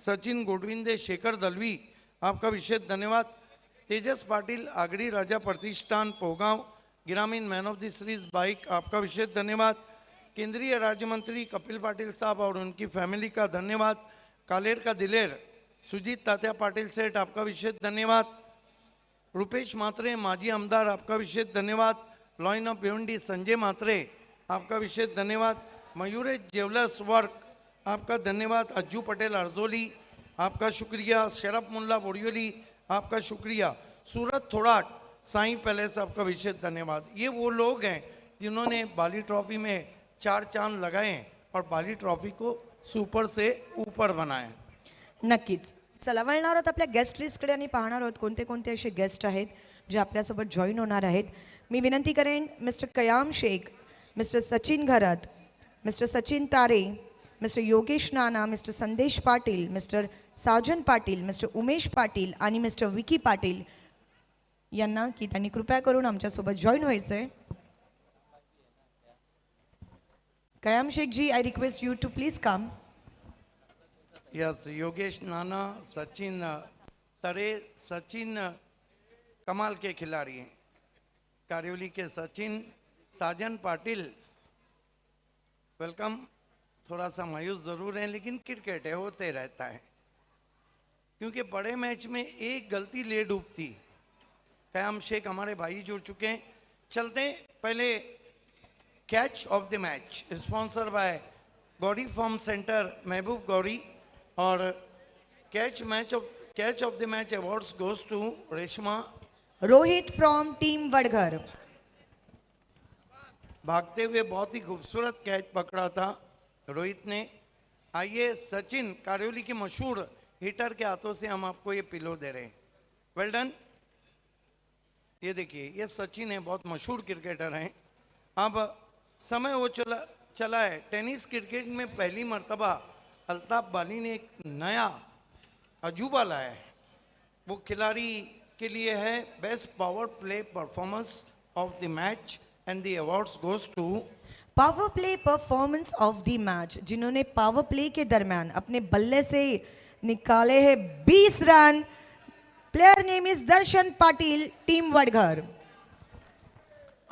सचिन गोडविंदे, शेखर दलवी, आपका विशेष धन्यवाद। तेजस पाटिल, आगड़ी राजा प्रतिष्ठान पोगांव, ग्रामीण man of the series bike, आपका विशेष धन्यवाद। केंद्रीय राज्य मंत्री कपिल पाटिल साहब और उनकी फैमिली का धन्यवाद। कालेर का दिलेर सुजीत तात्या पाटिल सेठ, आपका विशेष धन्यवाद। रुपेश मात्रे, माजी आमदार, आपका विशेष धन्यवाद। लॉइन ऑफ भिवंडी संजय मात्रे, आपका विशेष धन्यवाद। मयूरेश ज्वेलर्स वर्क, आपका धन्यवाद। अज्जू पटेल अर्जोली, आपका शुक्रिया। शरफ मुल्ला बोरियोली, आपका शुक्रिया। सूरत थोड़ाट, साईं पैलेस, आपका विशेष धन्यवाद। ये वो लोग हैं जिन्होंने बाली ट्रॉफी में 4 चांद लगाए हैं और बाली ट्रॉफी को सुपर से ऊपर बनाए। नक्कीच चला वळणार आहोत आपल्या गेस्ट लिस्टकडे आणि पाहणार आहोत कोणते कोणते असे गेस्ट आहेत जे आपल्यासोबत जॉईन होणार आहेत। मी विनंती करेन मिस्टर कयाम शेख, मिस्टर सचिन घरत, मिस्टर सचिन तारे, मिस्टर योगेश नाना, मिस्टर संदेश पाटील, मिस्टर साजन पाटील, मिस्टर उमेश पाटील आणि मिस्टर विकी पाटील यांना की त्यांनी कृपया करून आमच्यासोबत जॉईन व्हायचंय। Qayam Shaikh ji, I request you to please come. Yes, Yogesh Nana, Sachin Tare, Sachin कमाल के खिलाड़ी हैं। कारियोली के सचिन, साजन पाटिल, वेलकम। थोड़ा सा मायूस ज़रूर है लेकिन क्रिकेट है, होते रहता है, क्योंकि बड़े मैच में एक गलती ले डूबती। कयाम शेख हमारे भाई जुड़ चुके हैं। चलते हैं पहले catch of the match, sponsor by Gauri farm centre Mehboob Gauri. और catch of the match awards goes to Reshma Rohit from team Vadghar. भागते हुए बहुत ही खूबसूरत कैच पकड़ा था रोहित ने। आइए सचिन, कारियोली के मशहूर हिटर के हाथों से हम आपको ये पिलो दे रहे हैं। Well done. ये देखिए, ये सचिन है, बहुत मशहूर क्रिकेटर हैं। अब समय वो चला है। टेनिस क्रिकेट में पहली मर्तबा अल्ताफ बाली ने एक नया अजूबा लाया है। वो खिलाड़ी के लिए है best power play performance of the match and the awards goes to power play performance of the match, जिन्होंने पावर प्ले के दरमियान अपने बल्ले से निकाले हैं 20 run. Player name is Darshan Patil, team Vadghar.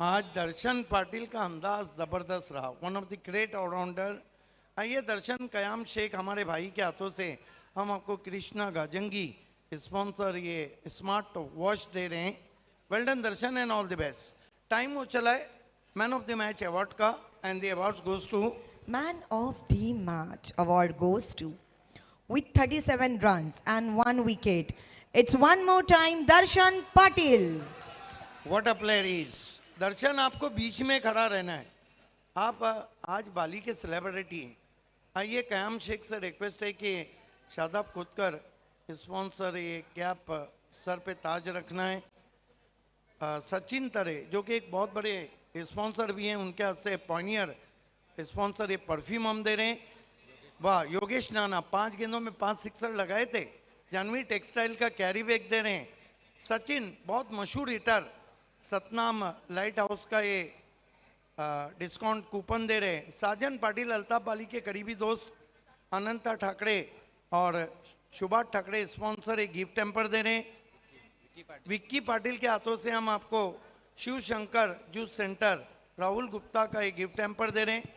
आज दर्शन पाटिल का अंदाज जबरदस्त रहा, one of the great allrounder. आइए दर्शन, कयाम शेख हमारे भाई के हाथों से हम आपको कृष्णा गाजंगी स्पॉन्सर ये स्मार्ट वॉच दे रहे हैं। Well done Darshan and all the best. Time हो चला है man of the match award का and the award goes to man of the match award goes to with 37 runs and 1 wicket, it's one more time Darshan Patil. What a player is. Darshan, आपको बीच में खड़ा रहना है, आप आज बाली के सेलिब्रिटी हैं। आइए कयाम शेख से रिक्वेस्ट है कि शादाब खुदकर स्पॉन्सर ये कैप सर पे ताज रखना है। सचिन तरे जो कि एक बहुत बड़े स्पॉन्सर भी हैं, उनके हाथ से पॉइनियर स्पॉन्सर ये परफ्यूम हम दे रहे हैं। वाह, योगेश नाना 5 गेंदों में 5 सिक्सर लगाए थे। जानवी टेक्सटाइल का कैरी बैग दे रहे हैं। सचिन बहुत मशहूर हिटर, सतनाम लाइट हाउस का ये डिस्काउंट कूपन दे रहे हैं। साजन पाटिल अल्ताफ बाली के करीबी दोस्त अनंता ठाकरे और सुभाष ठाकरे स्पॉन्सर एक गिफ्ट टेम्पर दे रहे हैं। विक्की पाटिल के हाथों से हम आपको शिव शंकर जूस सेंटर राहुल गुप्ता का एक गिफ्ट टेम्पर दे रहे हैं।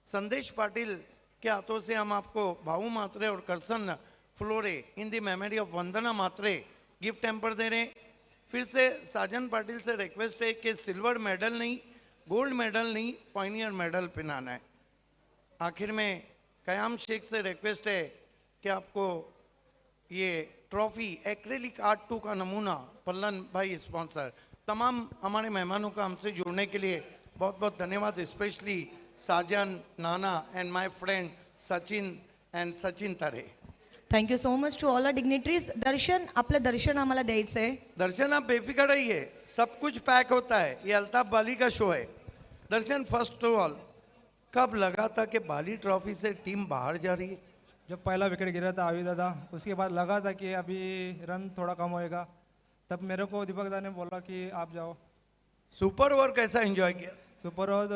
संदेश पाटिल के हाथों से हम आपको भाऊ मात्रे और Karsan Flore in the memory of Vandana Mhatre gift hamper दे रहे हैं। फिर से साजन पाटिल से रिक्वेस्ट है कि सिल्वर मेडल नहीं, गोल्ड मेडल नहीं, पॉइनियर मेडल पहनाना है। आखिर में कयाम शेख से रिक्वेस्ट है कि आपको ये ट्रॉफी एक्रेलिक आर्ट 2 का नमूना पल्लन भाई स्पॉन्सर। तमाम हमारे मेहमानों का हमसे जुड़ने के लिए बहुत बहुत धन्यवाद, specially Sajan, Nana and my friend Sachin and Sachin Tare. Thank you so much to all our dignitaries. Darshan, आपलं दर्शन आम्हाला द्यायचं आहे। दर्शन आप बेफिक्र रहिए, सब कुछ पैक होता है, ये अल्ताफ बाली का शो है। दर्शन, फर्स्ट ऑफ ऑल कब लगा था कि बाली ट्रॉफी से टीम बाहर जा रही है? जब पहला विकेट गिरा था आवी दादा, उसके बाद लगा था कि अभी रन थोड़ा कम होएगा, तब मेरे को दीपक दा ने बोला कि आप जाओ। सुपर ओवर कैसा एंजॉय किया? सुपर ओवर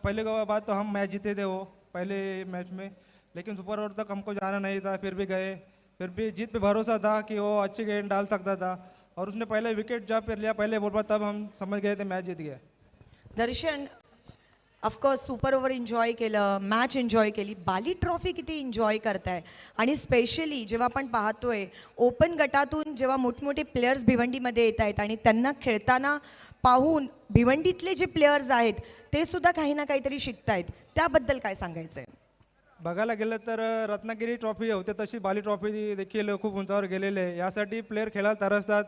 पहले के बाद तो हम मैच जीते थे वो पहले मैच में, लेकिन सुपर ओवर तक हमको जाना नहीं था, फिर भी गए। फिर भी जीत पे भरोसा था कि वो अच्छी गेंद डाल सकता था, और उसने पहले विकेट जब लिया पहले बॉल पर, तब हम समझ गए थे मैच जीत गया। दर्शन, ऑफकोर्स सुपर ओव्हर एन्जॉय केलं, मॅच एन्जॉय केली, बाली ट्रॉफी किती एन्जॉय करताय आणि स्पेशली जेव्हा आपण पाहतोय ओपन गटातून जेव्हा मोठमोठे प्लेयर्स भिवंडीमध्ये येत आहेत आणि त्यांना खेळताना पाहून भिवंडीतले जे प्लेयर्स आहेत ते सुद्धा काही ना काहीतरी शिकतायत, त्याबद्दल काय सांगायचं आहे? बघायला गेलं तर रत्नागिरी ट्रॉफी होते तशी बाली ट्रॉफी देखील खूप उंचावर गेलेली आहे। यासाठी प्लेयर खेळायला तरसतात,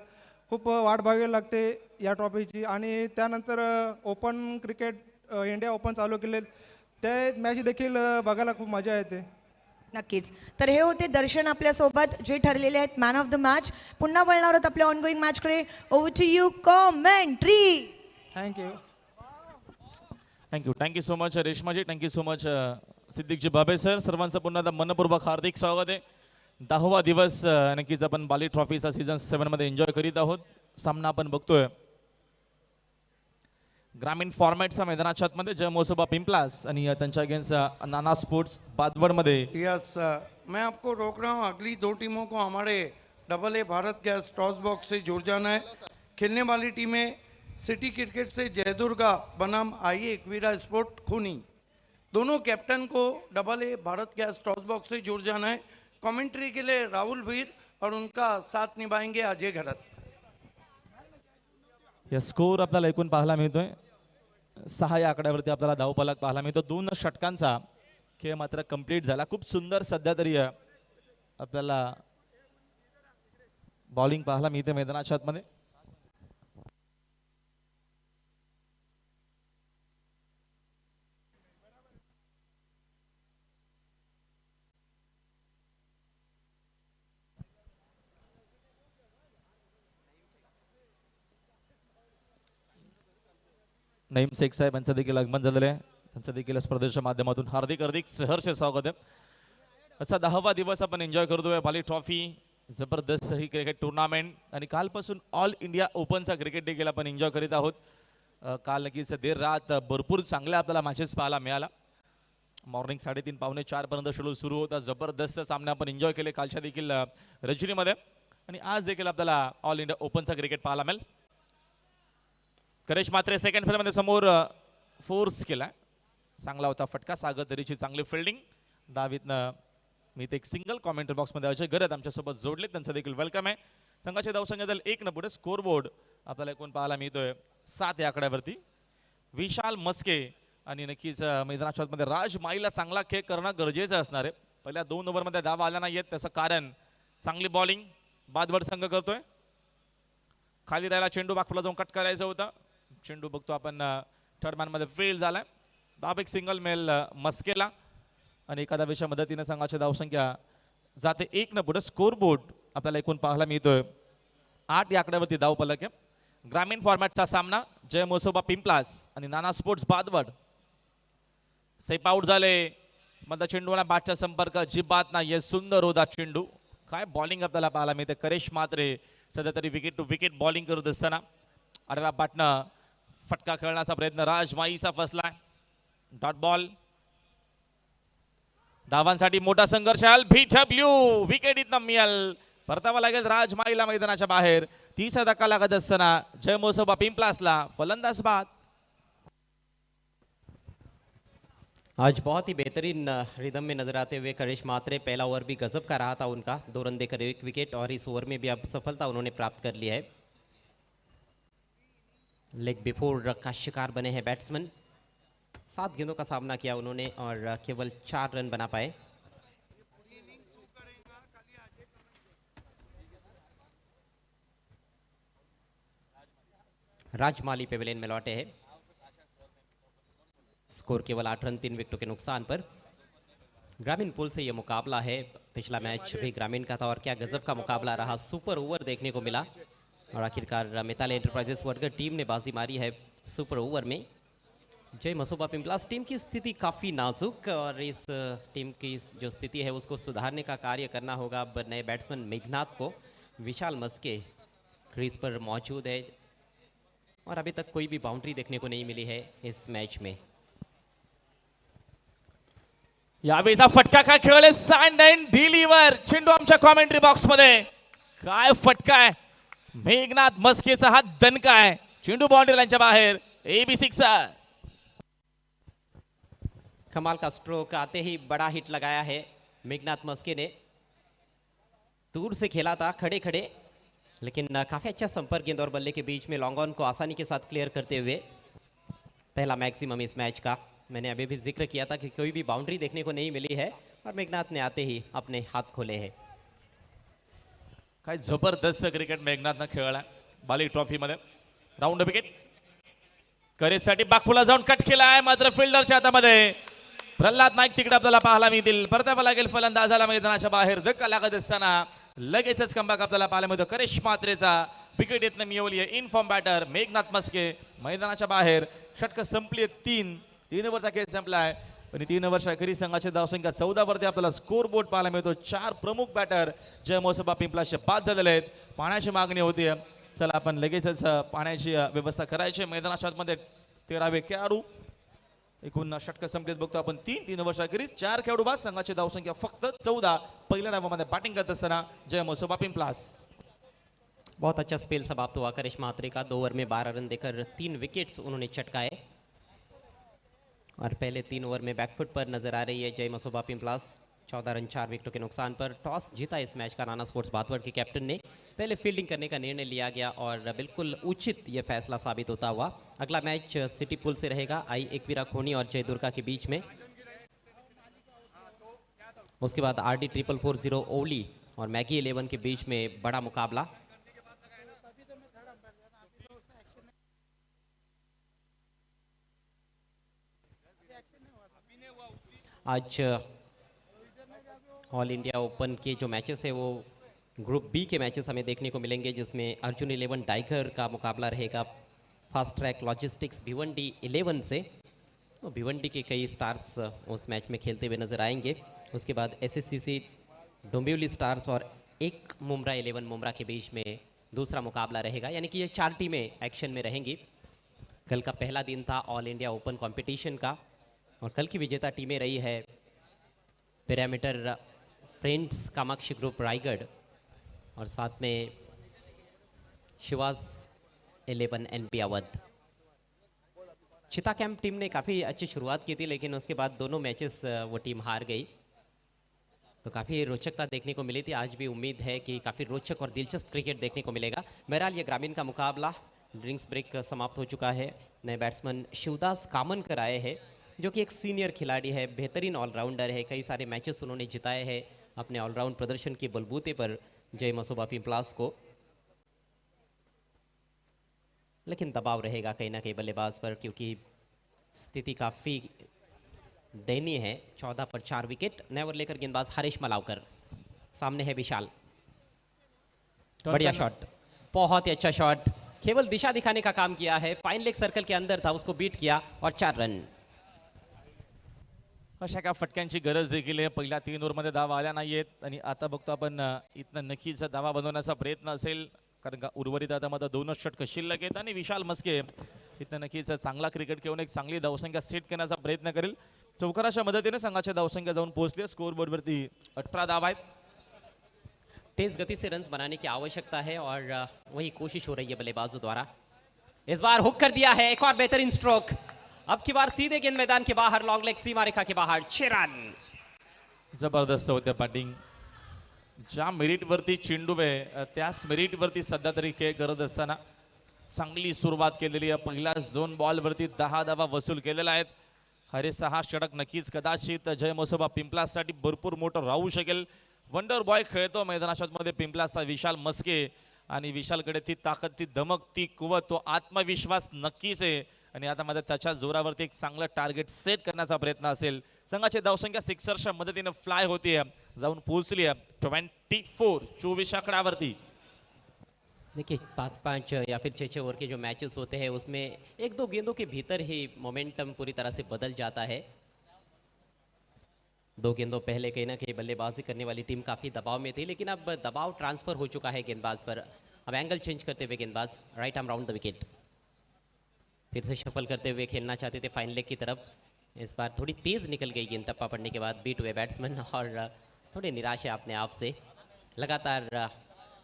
खूप वाट बघावी लागते या ट्रॉफीची। आणि त्यानंतर ओपन क्रिकेट इंडिया ओपन चालू केले, ते मॅच देखील बघायला खूप मजा येते। नक्कीच। तर हे होते दर्शन आपल्यासोबत जे ठरलेले आहेत मॅन ऑफ द मॅच। पुन्हा वळणार आहोत आपल्या ऑनगोईंग मॅचकडे। Over to you commentary. Thank you. Thank you so much Reshmaji, thank you so much Siddiqueji Babe sir. सर्वांचं पुन्हा एकदा मनपूर्वक हार्दिक स्वागत आहे। 10वा दिवस नक्कीच आपण बाली ट्रॉफीचा सीझन 7 मध्ये एन्जॉय करीत आहोत। सामना आपण बघतोय ग्रामीण फॉर्मॅटचा मैदानाच्या आतमध्ये जय मोसोबा पिंपलास आणि त्यांच्या अगेन्स्ट नाना स्पोर्ट्स बादवड मध्ये। यस, मैं आपको रोक रहा हूँ। अगली दो टीमों को हमारे AA Bharat gas toss box से जुड़ जाना है। खेलने वाली टीमें सिटी क्रिकेट से जयदुर्गा बनाम IE एकवीरा स्पोर्ट खूनी। दोनों कैप्टन को AA Bharat gas toss box से जुड़ जाना है। कमेंट्री के लिए राहुल भीर और उनका साथ निभाएंगे अजय घरत। या स्कोर आपल्याला एकूण पाहायला मिळतोय 6 या आकड्यावरती आपल्याला धावफलक पाहायला मिळतो। 2 षटकांचा खेळ मात्र कंप्लीट झाला। खूप सुंदर सध्या तरी आपल्याला बॉलिंग पाहायला मिळते मैदानाच्या आतमध्ये। नईम शेख साहेब यांचं देखील आगमन झालेलं आहे, त्यांचं देखील स्पर्धेच्या माध्यमातून हार्दिक हार्दिक सहर्ष स्वागत आहे। असा 10वा दिवस आपण एन्जॉय करतोय बाली ट्रॉफी, जबरदस्त ही क्रिकेट टुर्नामेंट। आणि कालपासून ऑल इंडिया ओपनचा क्रिकेट देखील आपण एन्जॉय करीत आहोत। काल नक्कीच देर रात भरपूर चांगल्या आपल्याला मॅचेस पाहायला मिळाला। मॉर्निंग 3:30 पावणे 4 पर्यंत शेड्यूल सुरू होता। जबरदस्त सामने आपण एन्जॉय केले कालच्या देखील रजनीमध्ये, आणि आज देखील आपल्याला ऑल इंडिया ओपनचा क्रिकेट पाहायला मिळेल। करेश मात्रे सेकंड फेजमध्ये समोर फोर्स केला, चांगला होता फटका। सागर तरीची चांगली फिल्डिंग दावीतनं मी ते एक सिंगल कॉमेंट्री बॉक्समध्ये अजय गरज आमच्यासोबत जोडले, त्यांचं देखील वेलकम आहे। संघाचे धावसंख्या दल 1 न पुढे स्कोर बोर्ड आपल्याला एकूण पाहायला मिळतोय 7 या आकड्यावरती। विशाल मस्के आणि नक्कीच मैदानाच्या आतमध्ये राज माईला चांगला खेळ करणं गरजेचं असणार आहे। पहिल्या 2 ओव्हरमध्ये धावा आल्या नाहीयेत, त्याचं कारण चांगली बॉलिंग बादवड संघ करतोय। खाली राहिला चेंडू बागफुला जाऊन कट करायचा होता, चेंडू बघतो आपण थर्ड मॅन मध्ये फेल झालाय। दाब एक सिंगल मेल मस्केला आणि एका धावेच्या मदतीने संघाची धावसंख्या जाते 1 न पुढे। स्कोर बोर्ड आपल्याला एकूण पाहायला मिळतोय 8 या आकड्यावरती धावफलक आहे। ग्रामीण फॉर्मॅटचा सामना जय मोसोबा पिंपलास आणि नाना स्पोर्ट्स बादवड। सेप आउट झाले, मधला चेंडूला बॅटचा संपर्क अजिबात नाही, सुंदर होता चेंडू। काय बॉलिंग आपल्याला पाहायला मिळते। करेश मात्रे सध्या तरी विकेट टू विकेट बॉलिंग करत असताना आडव्या बॅटनं फटका खेळण्याचा प्रयत्न राज माईचा फसला। डॉट बॉल, धावांसाठी मोठा संघर्ष। VW विकेट इथनं मिळेल, परतावा लागेल राज माईला मैदानाच्या बाहेर। 30 धक्का लागत असताना जय मोसोबा पिंपलासला फलंदाज बाद। आज बहुत ही बेहतरीन रिदम में नजर आते हुए करेश मात्रे, पहला ओवर भी गजब का रहा था उनका, 2 रन देकर 1 विकेट, और इस ओवर में भी अब सफलता उन्होंने प्राप्त कर लिया है। लेग बिफोर का शिकार बने हैं बैट्समैन। 7 गेंदों का सामना किया उन्होंने और केवल 4 रन बना पाए। राजमाली पेवेलियन में लौटे हैं। स्कोर केवल 8 रन 3 विकेटों के नुकसान पर। ग्रामीण पुल से यह मुकाबला है, पिछला मैच भी ग्रामीण का था और क्या गजब का मुकाबला रहा। सुपर ओवर देखने को मिला और आखिरकार मिताली एंटरप्राइजेस वर्गर टीम ने बाजी मारी है सुपर ओवर में। जय मसोबा पिंपलास टीम की स्थिति काफ़ी नाजुक, और इस टीम की जो स्थिति है उसको सुधारने का कार्य करना होगा अब नए बैट्समैन मेघनाथ को। विशाल मस्के क्रीज पर मौजूद है और अभी तक कोई भी बाउंड्री देखने को नहीं मिली है इस मैच में। यावेळीचा फटका काय खेळले सँड अँड डिलिव्हर चेंडू आमच्या कॉमेंट्री बॉक्स मध्ये. काय फटका आहे, मेघनाथ मस्केचा हा दणका आहे. चेंडू बाउंड्री लाईनच्या बाहेर. AB sixer. कमाल का स्ट्रोक आते ही बड़ा हिट लगाया है मेघनाथ मस्के ने. दूर से खेला था खड़े खड़े, लेकिन काफी अच्छा संपर्क गेंद और बल्ले के बीच में लॉन्ग ऑन को आसानी के साथ क्लियर करते हुए पहला मैक्सिमम इस मैच का. मैंने अभी भी जिक्र किया था कि कोई भी बाउंड्री देखने को नहीं मिली है और मेघनाथ ने आते ही अपने हाथ खोले हैं. काय जबरदस्त क्रिकेट मेघनाथनं खेळला बाली ट्रॉफी मध्ये. राऊंड विकेट करेसाठी बागफुला जाऊन कट केला आहे, मात्र फिल्डरच्या हातामध्ये. प्रल्हाद नाईक तिकडे आपल्याला पाहायला मिळतील. परतावा लागेल फलंदाजाला मैदानाच्या बाहेर. धक्का लागत असताना लगेचच कमबॅक आपल्याला पाहायला मिळतो करेश मात्रेचा. विकेट येतनं मिळवली आहे इनफॉर्म बॅटर मेघनाथ मस्के. मैदानाच्या बाहेर. षटक संपली 3 ओव्हरचा खेळ संपला आहे. पण 3 ओव्हरच्या अखेरीस संघाची धावसंख्या 14 वरती आपल्याला स्कोर बोर्ड पाहायला मिळतो. 4 प्रमुख बॅटर जय मोसबा पिंपलाशे बाद झालेले आहेत. पाण्याची मागणी होती. चला आपण लगेचच पाण्याची व्यवस्था करायची. मैदानाच्या आतमध्ये 13वे खेळाडू. एकूण षटक संपलेत बघतो आपण 3 ओव्हरच्या अखेरीस 4 खेळाडू बाद. संघाची धावसंख्या फक्त 14. पहिल्या डावामध्ये बॅटिंग करत असताना जय मोसबा पिंपलास. बहुत अच्छा स्पेल समाप्त हुआ करिश महात्रे का. 2 ओवर में 12 रन देकर 3 विकेट्स उन्होंने चटकाए और पहले 3 ओवर में बैकफुट पर नजर आ रही है जय मसोबा पिंपलास. 14 रन 4 विकेटों के नुकसान पर टॉस जीता इस मैच का राणा स्पोर्ट्स बाथवर्ड के कैप्टन ने. पहले फील्डिंग करने का निर्णय लिया गया और बिल्कुल उचित यह फैसला साबित होता हुआ. अगला मैच सिटी पुल से रहेगा आई एकवीरा खोनी और जय दुर्गा के बीच में. उसके बाद RD 4440 ओवली और मैगी 11 के बीच में बड़ा मुकाबला. आज ऑल इंडिया ओपन के जो मैचेस है वो ग्रुप बी के मैचेस हमें देखने को मिलेंगे, जिसमें अर्जुन 11 टाइगर का मुकाबला रहेगा फास्ट ट्रैक लॉजिस्टिक्स भिवंडी 11 से. तो भिवंडी के कई स्टार्स उस मैच में खेलते हुए नजर आएंगे. उसके बाद SSCC डोंबिवली स्टार्स और एक मुमरा 11 मुमरा के बीच में दूसरा मुकाबला रहेगा. यानी कि ये 4 टीमें एक्शन में रहेंगी. कल का पहला दिन था ऑल इंडिया ओपन कंपटीशन का और कल की विजेता टीमें रही है parameter friends Kamakshi group Raigarh और साथ में शिवास 11 NP अवध. चिता कैंप टीम ने काफ़ी अच्छी शुरुआत की थी, लेकिन उसके बाद दोनों मैचेस वो टीम हार गई. तो काफ़ी रोचकता देखने को मिली थी. आज भी उम्मीद है कि काफ़ी रोचक और दिलचस्प क्रिकेट देखने को मिलेगा. बहरहाल ये ग्रामीण का मुकाबला ड्रिंक्स ब्रेक समाप्त हो चुका है. नए बैट्समैन शिवदास कामनकर आए हैं, जो कि एक सीनियर खिलाड़ी है, बेहतरीन ऑलराउंडर है. कई सारे मैचेस उन्होंने जिताए हैं अपने ऑलराउंड प्रदर्शन के बलबूते पर जय मसोबा पिंपलास को. लेकिन दबाव रहेगा कहीं ना कहीं बल्लेबाज पर, क्योंकि स्थिति काफ़ी दयनीय है. 14 पर 4 विकेट. नए ओवर लेकर गेंदबाज हरीश मलावकर. सामने है विशाल. बढ़िया शॉट, बहुत ही अच्छा शॉट. केवल दिशा दिखाने का काम किया है. फाइन लेग सर्कल के अंदर था, उसको बीट किया और 4 रन. अशा का फटक्यांची गरज देखील आहे. पहिल्या 3 ओव्हरमध्ये धावा आल्या नाहीयेत आणि आता बघतो आपण इथनं नक्कीच धावा बनवण्याचा प्रयत्न असेल, कारण का उर्वरित आता मध्ये 2च षटक शिल्लक आहेत आणि विशाल मस्के इथनं नक्कीच चांगला क्रिकेट खेळून एक चांगली धावसंख्या सेट करण्याचा प्रयत्न करेल. चौकाराच्या मदतीने संघाच्या धावसंख्या जाऊन पोहोचली. स्कोर बोर्ड वरती 18 धावा आहेत. तेज गति से रन्स बनाने की आवश्यकता है और वही कोशिश हो रही है बल्लेबाजों द्वारा. इस बार हुक कर दिया है. एक और बेहतरीन स्ट्रोक. अब की बार सीधे गेंद मैदान के बाहर, लॉन्ग लेग सीमा रेखा के बाहर. 6 रन. जबरदस्त होते बॅटिंग. ज्या मेरिट वरती चेंडू आहे त्याच मेरिट वरती सध्या तरी खेळ करत असताना चांगली सुरुवात केलेली आहे. पहिल्याच 2 बॉल वरती 10 धावा वसूल केलेल्या आहेत. हरे 6 षटक नक्कीच कदाचित जय मोसोबा पिंपलासाठी भरपूर मोठं राहू शकेल. वंडर बॉय खेळतो मैदानाच्या मध्ये पिंपलासचा विशाल मस्के आणि विशालकडे ती ताकद, ती धमक, ती कुवत, तो आत्मविश्वास नक्कीच आहे आणि आता मध्ये त्याच्या जोरावरती एक चांगलं टार्गेट सेट करण्याचा प्रयत्न असेल. संघाची धावसंख्या सिक्सरच्या मदतीने फ्लाय होतीये, जाऊन पोहोचली आहे 24 आकड्यावरती. देखिए 5-5 या फिर 6-6 ओवर के जो मैचेस होते हैं उसमें 1-2 गेंदों के भीतर ही मोमेंटम पूरी तरह से बदल जाता है. 2 गेंदों पहले कहीं ना कहीं बल्लेबाजी करने वाली टीम काफ़ी दबाव में थी, लेकिन अब दबाव ट्रांसफर हो चुका है गेंदबाज पर. अब एंगल चेंज करते हुए गेंदबाज right arm round the wicket. फिर से शफल करते हुए खेलना चाहते थे फाइन लेग की तरफ. इस बार थोड़ी तेज निकल गई गेंद टप्पा पड़ने के बाद बीट हुए बैट्समैन और थोड़े निराश है अपने आप से। लगातार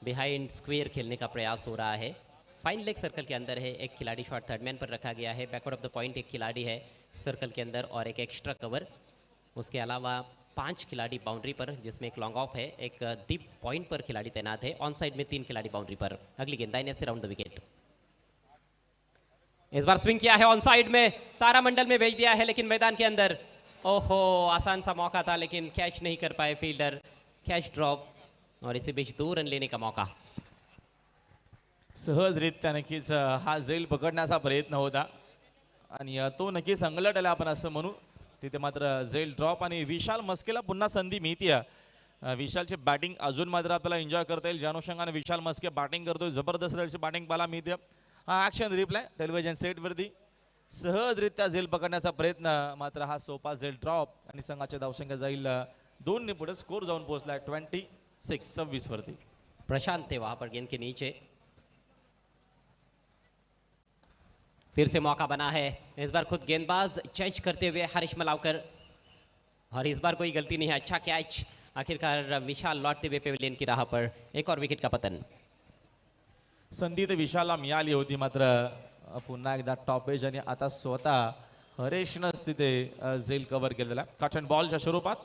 बिहाइंड स्क्वेयर खेलने का प्रयास हो रहा है। फाइन लेग सर्कल के अंदर है, एक खिलाड़ी शॉट थर्ड मैन पर रखा गया है, बैकवर्ड ऑफ द पॉइंट एक खिलाड़ी है सर्कल के अंदर और एक एक्स्ट्रा कवर। उसके अलावा 5 खिलाड़ी बाउंड्री पर, जिसमें एक लॉन्ग ऑफ है, एक डीप पॉइंट पर खिलाड़ी तैनात है, ऑन साइड में 3 खिलाड़ी बाउंड्री पर। अगली गेंद दाहिने से राउंड द विकेट। इस बार स्विंग किया है ऑन साइड में, तारामंडल में भेज दिया है, लेकिन मैदान के अंदर ओहो आसान सा मौका था लेकिन कैच नहीं कर पाए फील्डर, कैच ड्रॉप और इसी बीच 2 रन लेने का मौका। सहजरित्या नक्कीच हा झेल पकडण्याचा प्रयत्न होता आणि तो नक्कीच अंगलटला आपण असं म्हणू। तिथे मात्र झेल ड्रॉप आणि विशाल मस्केला पुन्हा संधी मिळते। विशालची बॅटिंग अजून मात्र आपल्याला एन्जॉय करता येईल, ज्या अनुषंगाने विशाल मस्के बॅटिंग करतोय, जबरदस्त त्याची बॅटिंग पाहायला मिळते। हा ॲक्शन रिप्लाय टेलिव्हिजन सेटवरती सहजरित्या झेल पकडण्याचा प्रयत्न, मात्र हा सोपा झेल ड्रॉप आणि संघाच्या धावसंख्या जाईल 2 ने पुढे, स्कोर जाऊन पोहोचलाय 26 वरती। प्रशांत थे वहां पर गेंद के नीचे। फिर से मौका बना है, इस बार खुद गेंदबाज चेंज करते हुए हरीश मलावकर और इस बार कोई गलती नहीं है, अच्छा कैच। आखिरकार विशाल लौटते हुए पेविलियन की राह पर, एक और विकेट का पतन। संधी तर विशालला मिळाली होती, मात्र पुन्हा एकदा टॉपेज आणि आता स्वतः हरेशनंच तिथे झेल कव्हर केलेला। कट अँड बॉलच्या स्वरूपात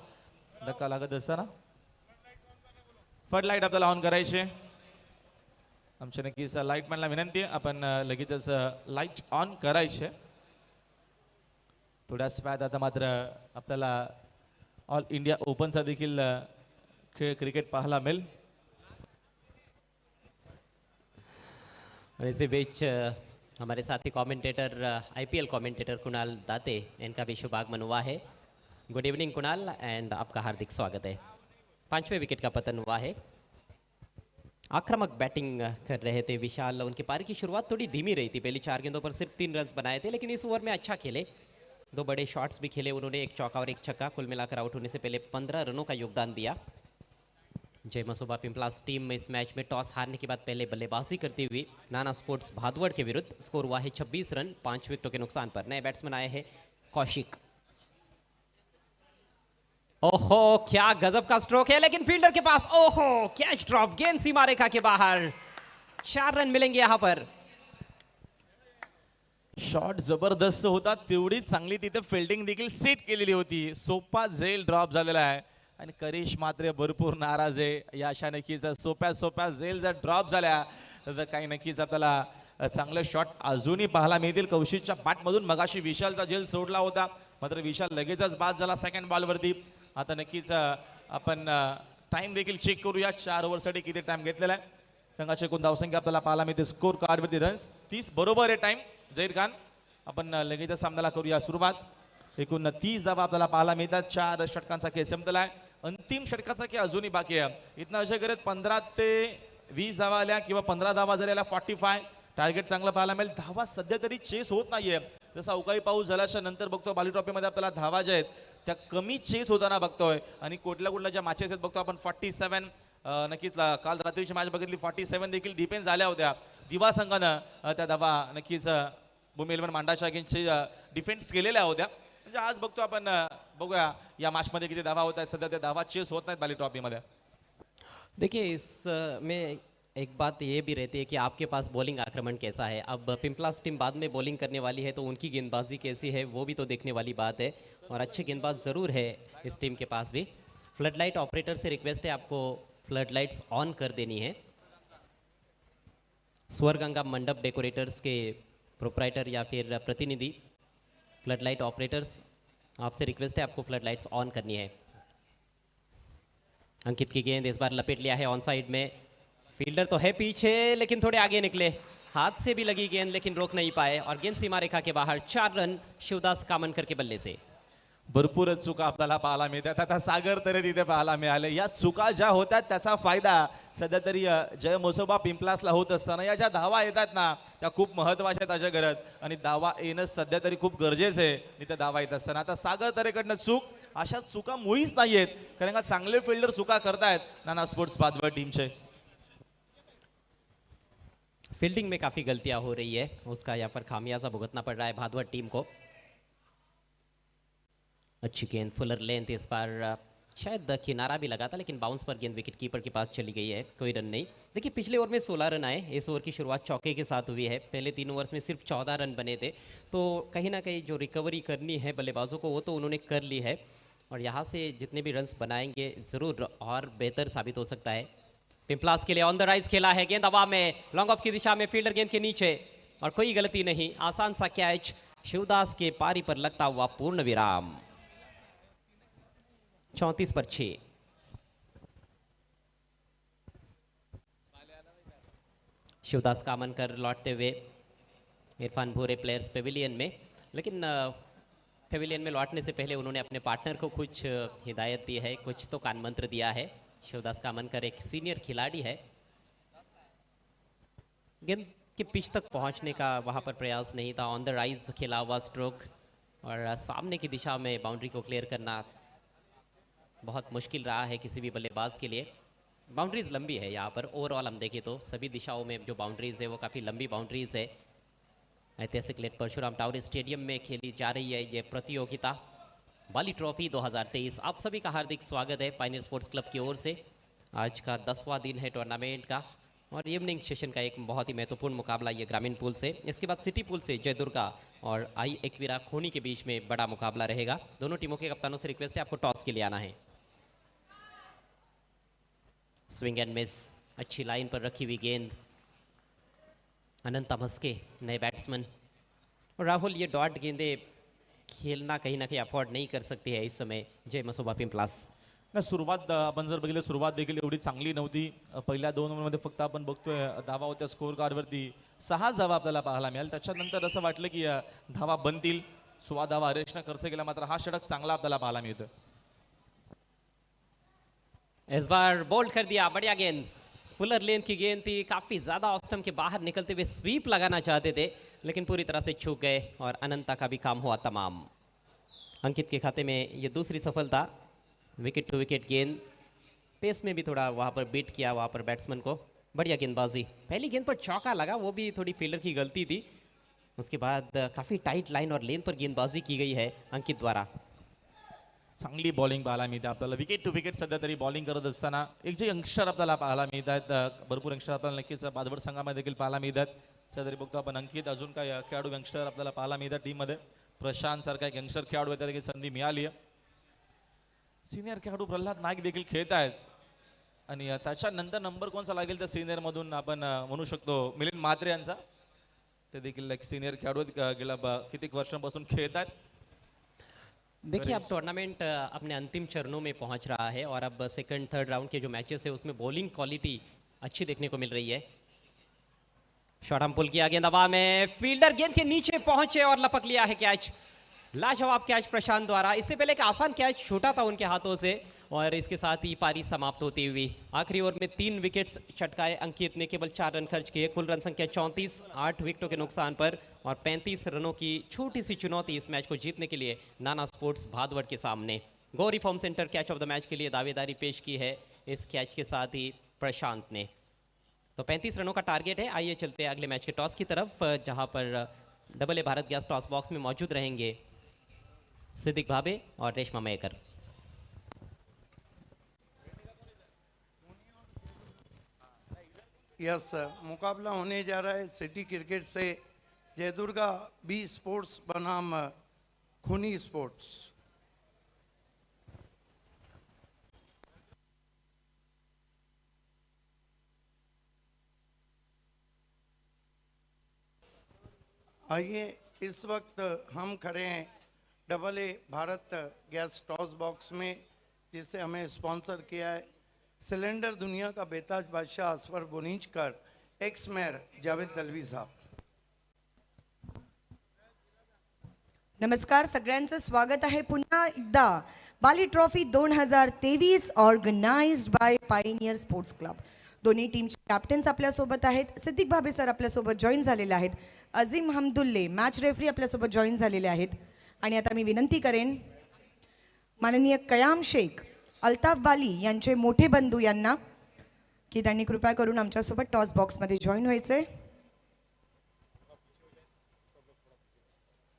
धक्का लागत असताना फ्लड लाईट आपल्याला ऑन करायचे। आमच्या नक्कीच लाईटमॅनला विनंती आहे, आपण लगेचच लाईट ऑन करायचे। थोड्याच वेळात आता मात्र आपल्याला ऑल इंडिया ओपनचा देखील खेळ क्रिकेट पाहायला मिळेल। और इसी बीच हमारे साथी commentator IPL commentator Kunal Date, इनका भी शुभ आगमन हुआ है। गुड इवनिंग कुणाल एंड आपका हार्दिक स्वागत है। 5वें विकेट का पतन हुआ है। आक्रामक बैटिंग कर रहे थे विशाल, उनकी पारी की शुरुआत थोड़ी धीमी रही थी, पहली 4 गेंदों पर सिर्फ 3 रन बनाए थे, लेकिन इस ओवर में अच्छा खेले, 2 बड़े शॉट्स भी खेले उन्होंने, एक चौका और एक छक्का, कुल मिलाकर आउट होने से पहले 15 रनों का योगदान दिया। जय मसोबा पिंपलास टीम में इस मैच में टॉस हारने के बाद पहले बल्लेबाजी करती हुई नाना स्पोर्ट्स भादवड़ के विरुद्ध। स्कोर हुआ है 26 रन 5 विकेटों के नुकसान पर। नए बैट्समैन आए हैं कौशिक। ओहो क्या गजब का स्ट्रोक है, लेकिन फील्डर के पास ओहो कैच ड्रॉप, गेंद सीमा रेखा के बाहर। 4 रन मिलेंगे यहां पर। शॉट जबरदस्त होता, तेवढीच चांगली तिथे फिल्डिंग देखील सेट केलेली होती। सोपा झेल ड्रॉप झालेला आहे आणि करिश मात्र भरपूर नाराज आहे। या अशा नक्कीच सोप्या झेल जर ड्रॉप झाल्या तर काही नक्कीच आपल्याला चांगले शॉट अजूनही पाहायला मिळतील। कौशिकच्या बॅटमधून मगाशी विशालचा झेल सोडला होता, मात्र विशाल लगेचच बाद झाला सेकंड बॉलवरती। आता नक्कीच आपण टाइम देखील चेक करूया, 4 ओव्हरसाठी किती टाइम घेतलेला आहे। संघाची एकूण धावसंख्या आपल्याला पाहायला मिळते स्कोर कार्डवरती रन्स 30 बरोबर आहे टाइम। जहीर खान आपण लगेचच सामन्याला करूया सुरुवात। एकूण 30 धावा आपल्याला पाहायला मिळतात, 4 षटकांचा खेळ संपलेला आहे, अंतिम षटकाचा खेळ अजूनही बाकी आहे। इथनं अशा करत 15 ते 20 धावा आल्या किंवा 15 धावा झालेल्या 45 टार्गेट चांगलं पाहायला मिळेल। धावा सध्या तरी चेस होत नाहीये, जसं अवकाळी पाऊस झाल्याच्या नंतर बघतो बाली ट्रॉफीमध्ये आपल्याला धावा ज्या आहेत त्या कमी चेस होताना बघतोय आणि कुठल्या ज्या मॅचेस आहेत बघतो आपण 47 नक्कीच काल रात्रीची मॅच बघितली 47 देखील डिफेन्स झाल्या होत्या। दिवा संघानं त्या धावा नक्कीच भूमी 11 मांडाच्या अगेन्स्टचे डिफेन्स केलेल्या होत्या। म्हणजे आज बघतो आपण, बघूया या मॅच मध्ये किती धावा होत आहेत। सध्या त्या धावा चेस होत नाहीत बाली ट्रॉफी मध्ये। देखिए इस में एक बात ये भी रहती है कि आपके पास बॉलिंग आक्रमण कैसा है। अब पिंपलास टीम बाद में बॉलिंग करने वाली है तो उनकी गेंदबाजी कैसी है वो भी तो देखने वाली बात है, और अच्छे गेंदबाज ज़रूर है इस टीम के पास भी। फ्लड लाइट ऑपरेटर से रिक्वेस्ट है आपको फ्लड लाइट्स ऑन कर देनी है। स्वरगंगा मंडप डेकोरेटर्स के प्रोप्राइटर या फिर प्रतिनिधि फ्लड लाइट ऑपरेटर्स, आपसे रिक्वेस्ट है आपको फ्लड लाइट्स ऑन करनी है। अंकित की गेंद इस बार लपेट लिया है ऑन साइड में, फील्डर तो है पीछे लेकिन थोड़े आगे निकले, हाथ से भी लगी गेंद लेकिन रोक नहीं पाए और गेंद सीमा रेखा के बाहर। 4 रन शिवदास कामनकर के बल्ले से। भरपूर चुका आपल्याला पाहायला मिळतात, आता सागर तरी तिथे पाहायला मिळाले। या चुका ज्या होतात त्याचा फायदा सध्या तरी जय मोसोबा पिंपलासला होत असताना या ज्या धावा येतात ना त्या खूप महत्त्वाच्या आहेत अशा करत, आणि धावा येणं सध्या तरी खूप गरजेचं आहे तिथे धावा येत असताना। आता सागर तरेकडनं चूक, अशा चुका मुळीच नाहीयेत, कारण का चांगले फिल्डर चुका करतायत नाना स्पोर्ट्स भादवड टीमचे। फील्डिंग में काफ़ी गलतियां हो रही है, उसका यहाँ पर खामियाजा भुगतना पड़ रहा है भादवड़ टीम को। अच्छी गेंद, फुलर लेंथ इस बार शायद किनारा भी लगा था, लेकिन बाउंस पर गेंद विकेट कीपर के पास चली गई है, कोई रन नहीं। देखिए पिछले ओवर में 16 रन आए, इस ओवर की शुरुआत चौके के साथ हुई है। पहले 3 ओवर्स में सिर्फ 14 रन बने थे, तो कहीं ना कहीं जो रिकवरी करनी है बल्लेबाजों को वो तो उन्होंने कर ली है, और यहाँ से जितने भी रन्स बनाएंगे ज़रूर और बेहतर साबित हो सकता है। पिंपलास के लिए ऑन द राइज खेला है, गेंद हवा में, लॉन्ग ऑफ की दिशा में, फील्डर गेंद के नीचे, और कोई गलती नहीं, आसान सा कैच, शिवदास के पारी पर लगता हुआ पूर्ण विराम। 34 पर 6। शिवदास कामनकर लौटते हुए इरफान भूरे प्लेयर्स पेविलियन में, लेकिन पेविलियन में लौटने से पहले उन्होंने अपने पार्टनर को कुछ हिदायत दी है, कुछ तो कान मंत्र दिया है। शिवदास कामनकर एक सीनियर खिलाड़ी है, गेंद के पिच तक पहुंचने का वहां पर प्रयास नहीं था, ऑन द राइज खेला हुआ स्ट्रोक, और सामने की दिशा में बाउंड्री को क्लियर करना बहुत मुश्किल रहा है किसी भी बल्लेबाज के लिए। बाउंड्रीज लंबी है यहाँ पर, ओवरऑल हम देखें तो सभी दिशाओं में जो बाउंड्रीज है वो काफ़ी लंबी बाउंड्रीज है। ऐतिहासिक लेट परशुराम टावर स्टेडियम में खेली जा रही है ये प्रतियोगिता, बाली ट्रॉफी 2023। आप सभी का हार्दिक स्वागत है पायनियर स्पोर्ट्स क्लब की ओर से। आज का 10वां दिन है टूर्नामेंट का, और इवनिंग सेशन का एक बहुत ही महत्वपूर्ण मुकाबला ये ग्रामीण पूल से, इसके बाद सिटी पूल से जय दुर्गा और आई एकवीरा खूनी के बीच में बड़ा मुकाबला रहेगा। दोनों टीमों के कप्तानों से रिक्वेस्ट है आपको टॉस के लिए आना है। स्विंग एंड मिस, अच्छी लाइन पर रखी हुई गेंद, अनंता मस्के नए बैट्समैन, और राहुल ये डॉट गेंदे खेलना कहीं ना कहीं अफोर्ड नहीं कर सकते है इस समय जय मसोबा पिंपलास। ना सुरुवात आपण जर बघितलं, सुरुवात देखील एवढी चांगली नव्हती। पहिल्या 2 ओव्हरमध्ये फक्त आपण बघतोय धावा होत्या स्कोअर कार्डवरती 6 धावा आपल्याला पाहायला मिळाल। त्याच्यानंतर असं वाटलं की धावा बनतील, 16 धावा हरेशनं खर्च केला, मात्र हा षटक चांगला आपल्याला पाहायला मिळतो। इस बार बोल्ड कर दिया, बढ़िया गेंद, फुलर लेंथ की गेंद थी, काफी ज्यादा ऑफ स्टंप के बाहर निकलते हुए स्वीप लगाना चाहते थे, लेकिन पूरी तरह से चूक गए, और अनंता का भी काम हुआ तमाम। अंकित के खाते में ये दूसरी सफलता, विकेट टू विकेट गेंद, पेस में भी थोड़ा वहाँ पर बीट किया वहाँ पर बैट्समैन को, बढ़िया गेंदबाजी। पहली गेंद पर चौका लगा, वो भी थोड़ी फील्डर की गलती थी, उसके बाद काफी टाइट लाइन और लेंथ पर गेंदबाजी की गई है अंकित द्वारा। चांगली बॉलिंग पाहायला मिळते आपल्याला, विकेट टू विकेट सध्या तरी बॉलिंग करत असताना एक जे यंगस्टर आपल्याला पाहायला मिळत आहेत, भरपूर यंगस्टर आपल्याला नक्कीच बादवड संघामध्ये देखील पाहायला मिळतात। तरी बघतो आपण अंकित, अजून काय खेळाडू यंगस्टर आपल्याला पाहायला मिळतात टीममध्ये, प्रशांत सारखा एक यंगस्टर खेळाडू आहे, त्याला देखील संधी मिळाली आहे। सिनियर खेळाडू प्रल्हाद नाईक देखील खेळत आहेत, आणि त्याच्यानंतर नंबर कोणचा लागेल त्या सिनियर मधून आपण म्हणू शकतो मिलिंद म्हात्रे यांचा, ते देखील एक सिनियर खेळाडू गेल्या कित्येक वर्षांपासून खेळत आहेत। देखिए अब टूर्नामेंट अपने अंतिम चरणों में पहुंच रहा है, और अब सेकंड थर्ड राउंड के जो मैचेस है उसमें बॉलिंग क्वालिटी अच्छी देखने को मिल रही है। शॉट हम पुल किया, गेंद हवा में, फील्डर गेंद के नीचे पहुंचे और लपक लिया है कैच, लाजवाब कैच प्रशांत द्वारा। इससे पहले एक आसान कैच छूटा था उनके हाथों से, और इसके साथ ही पारी समाप्त होती हुई। आखिरी ओवर में 3 विकेट्स चटकाए अंकित ने, केवल 4 रन खर्च किए, कुल रन संख्या 34, 8 विकेटों के नुकसान पर, और 35 रनों की छोटी सी चुनौती इस मैच को जीतने के लिए नाना स्पोर्ट्स भादवड के सामने। Gauri farm centre catch of the match के लिए दावेदारी पेश की है इस कैच के साथ ही प्रशांत ने। तो 35 रनों का टारगेट है। आइए चलते हैं अगले मैच के टॉस की तरफ, जहां पर double A Bharat gas toss box में मौजूद रहेंगे सिद्दिक भाबे और रेशमा मयेकर। यस, मुकाबला होने जा रहा है सिटी क्रिकेट से जयदुर्गा बी स्पोर्ट्स बनाम खूनी स्पोर्ट्स। आइए, इस वक्त हम खड़े हैं double A Bharat gas toss box में, जिसे हमें स्पॉन्सर किया है सिलेंडर दुनिया का बेताज बादशाह असफर बुनीचकर, एक्स मेयर जावेद दलवी साहब। नमस्कार, सगळ्यांचं स्वागत आहे पुन्हा एकदा Bali trophy 2023 organised by pioneer sports club. दोन्ही टीमचे कॅप्टन्स आपल्यासोबत आहेत, सिद्दिक भाबे सर आपल्यासोबत जॉईन झालेले आहेत, अजीम हमदुल्ले मॅच रेफरी आपल्यासोबत जॉईन झालेले आहेत, आणि आता मी विनंती करेन माननीय कयाम शेख, अल्ताफ बाली यांचे मोठे बंधू यांना की त्यांनी कृपया करून आमच्यासोबत टॉस बॉक्समध्ये जॉईन व्हायचे।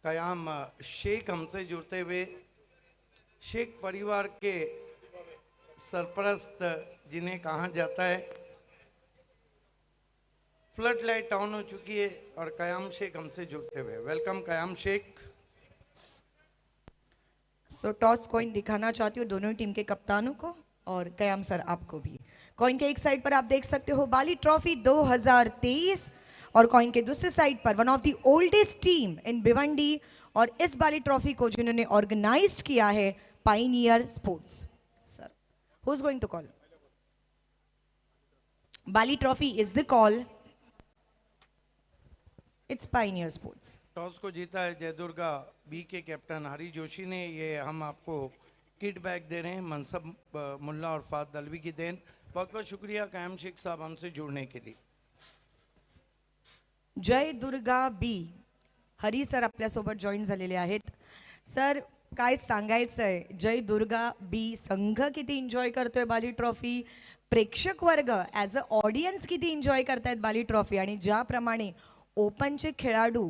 कयाम शेख हमसे जुड़ते हुए शेख परिवार के सरपरस्त जिन्हें कहा जाता है, फ्लड लाइट ऑन हो चुकी है और कयाम शेख हमसे जुड़ते हुए। Welcome Qayam Shaikh. So toss coin दिखाना चाहती हूँ दोनों टीम के कप्तानों को और कयाम सर आपको भी। कॉइन के एक साइड पर आप देख सकते हो बाली ट्रॉफी 2023 और कॉइन के दूसरे साइड पर one of the oldest team in Bhiwandi, और इस बाली ट्रॉफी को जिन्होंने ऑर्गेनाइज्ड किया है pioneer sports. Sir, who is going to call? Bali trophy is the call, it's pioneer sports. Toss को जीता है जयदुर्गा बी के कैप्टन हरी जोशी ने। ये हम आपको किट बैग दे रहे हैं, मनसब मुल्ला और फाद दलवी की देन। बहुत बहुत शुक्रिया कयाम शेख साहब हमसे जुड़ने के लिए। जय दुर्गा बी, हरी सर आपल्यासोबत जॉईन झालेले आहेत। सर, काय सांगायचं आहे, जय दुर्गा बी संघ किती एन्जॉय करतोय बाली ट्रॉफी, प्रेक्षक वर्ग ॲज अ ऑडियन्स किती एन्जॉय करतायत बाली ट्रॉफी, आणि ज्याप्रमाणे ओपनचे खेळाडू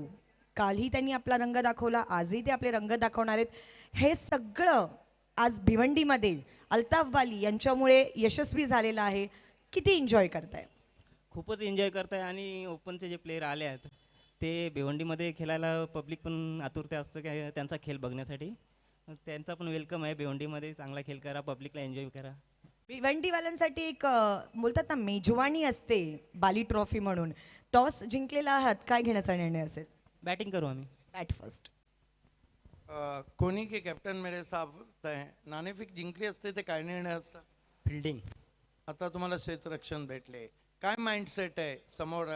कालही त्यांनी आपला रंग दाखवला, आजही ते आपले रंग दाखवणार आहेत, हे सगळं आज भिवंडीमध्ये अल्ताफ बाली यांच्यामुळे यशस्वी झालेलं आहे। किती एन्जॉय करताय? खूपच एन्जॉय करताय आणि ओपनचे जे प्लेयर आले आहेत ते भिवंडीमध्ये खेळायला पब्लिक पण आतुरते असतं की त्यांचा खेळ बघण्यासाठी। त्यांचा पण वेलकम आहे, भिवंडीमध्ये चांगला खेळ करा, पब्लिकला एन्जॉय करा। भिवंडीवाल्यांसाठी एक बोलतात ना मेजवानी असते बाली ट्रॉफी म्हणून। टॉस जिंकलेला आहात, काय घेण्याचा निर्णय असेल? बॅटिंग करू आम्ही। Bat first. कोणी के कॅप्टन मेरे साथ आहे, नाणेफेक जिंकली असते ते काय निर्णय असता? फिल्डिंग। आता तुम्हाला क्षेत्ररक्षण भेटले, काय माइंडसेट आहे समोर?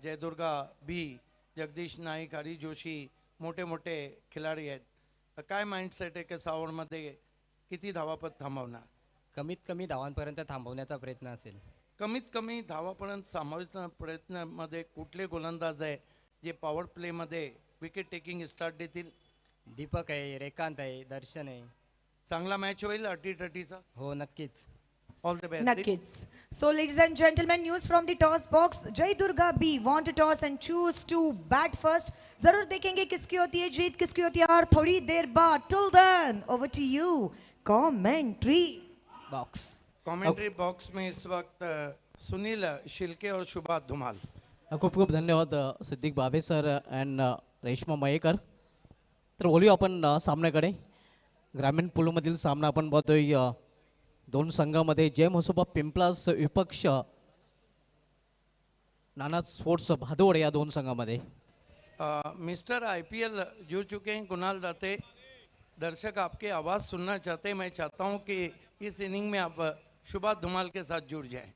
जयदुर्गा बी, जगदीश नाईक, हरी जोशी मोठे मोठे खिलाडी आहेत, काय माइंडसेट आहे की सावरमध्ये किती धावापत थांबवणार? कमीत कमी धावांपर्यंत थांबवण्याचा प्रयत्न असेल। कमीत कमी धावापर्यंत थांबवायचा प्रयत्नामध्ये कुठले गोलंदाज आहे जे पॉवर प्लेमध्ये विकेट टेकिंग स्टार्ट देतील? दीपक आहे, रेकांत आहे, दर्शन आहे। चांगला मॅच होईल अटीतटीचा? हो नक्कीच। All the best. नक्कीच। So ladies and gentleman, news from the toss box. Jai Durga we want to toss and choose to bat first. जरूर देखेंगे किसकी होती है जीत, किसकी होती है हार थोड़ी देर बाद। Till then over to you commentary box. Commentary box में इस वक्त सुनील शिल्के और शुभा धुमाल। खूप खूप धन्यवाद सिद्दीक बाबे सर अँड रेश्मा मयेकर। तर बोलूया आपण सामन्याकडे। ग्रामीण पूलमधील सामना आपण पाहतोय दोन संघामध्ये। जय म्हसोबा पिंपलास विपक्ष नाना स्पोर्ट्स भादोड या दोन संघामध्ये। मिस्टर आईपीएल जुड़ चुके हैं कुणाल दाते, दर्शक आपके आवाज़ सुनना चाहते हैं। मैं चाहता हूं कि इस इनिंग में आप शुभा धुमाल के साथ जुड़ जाएं।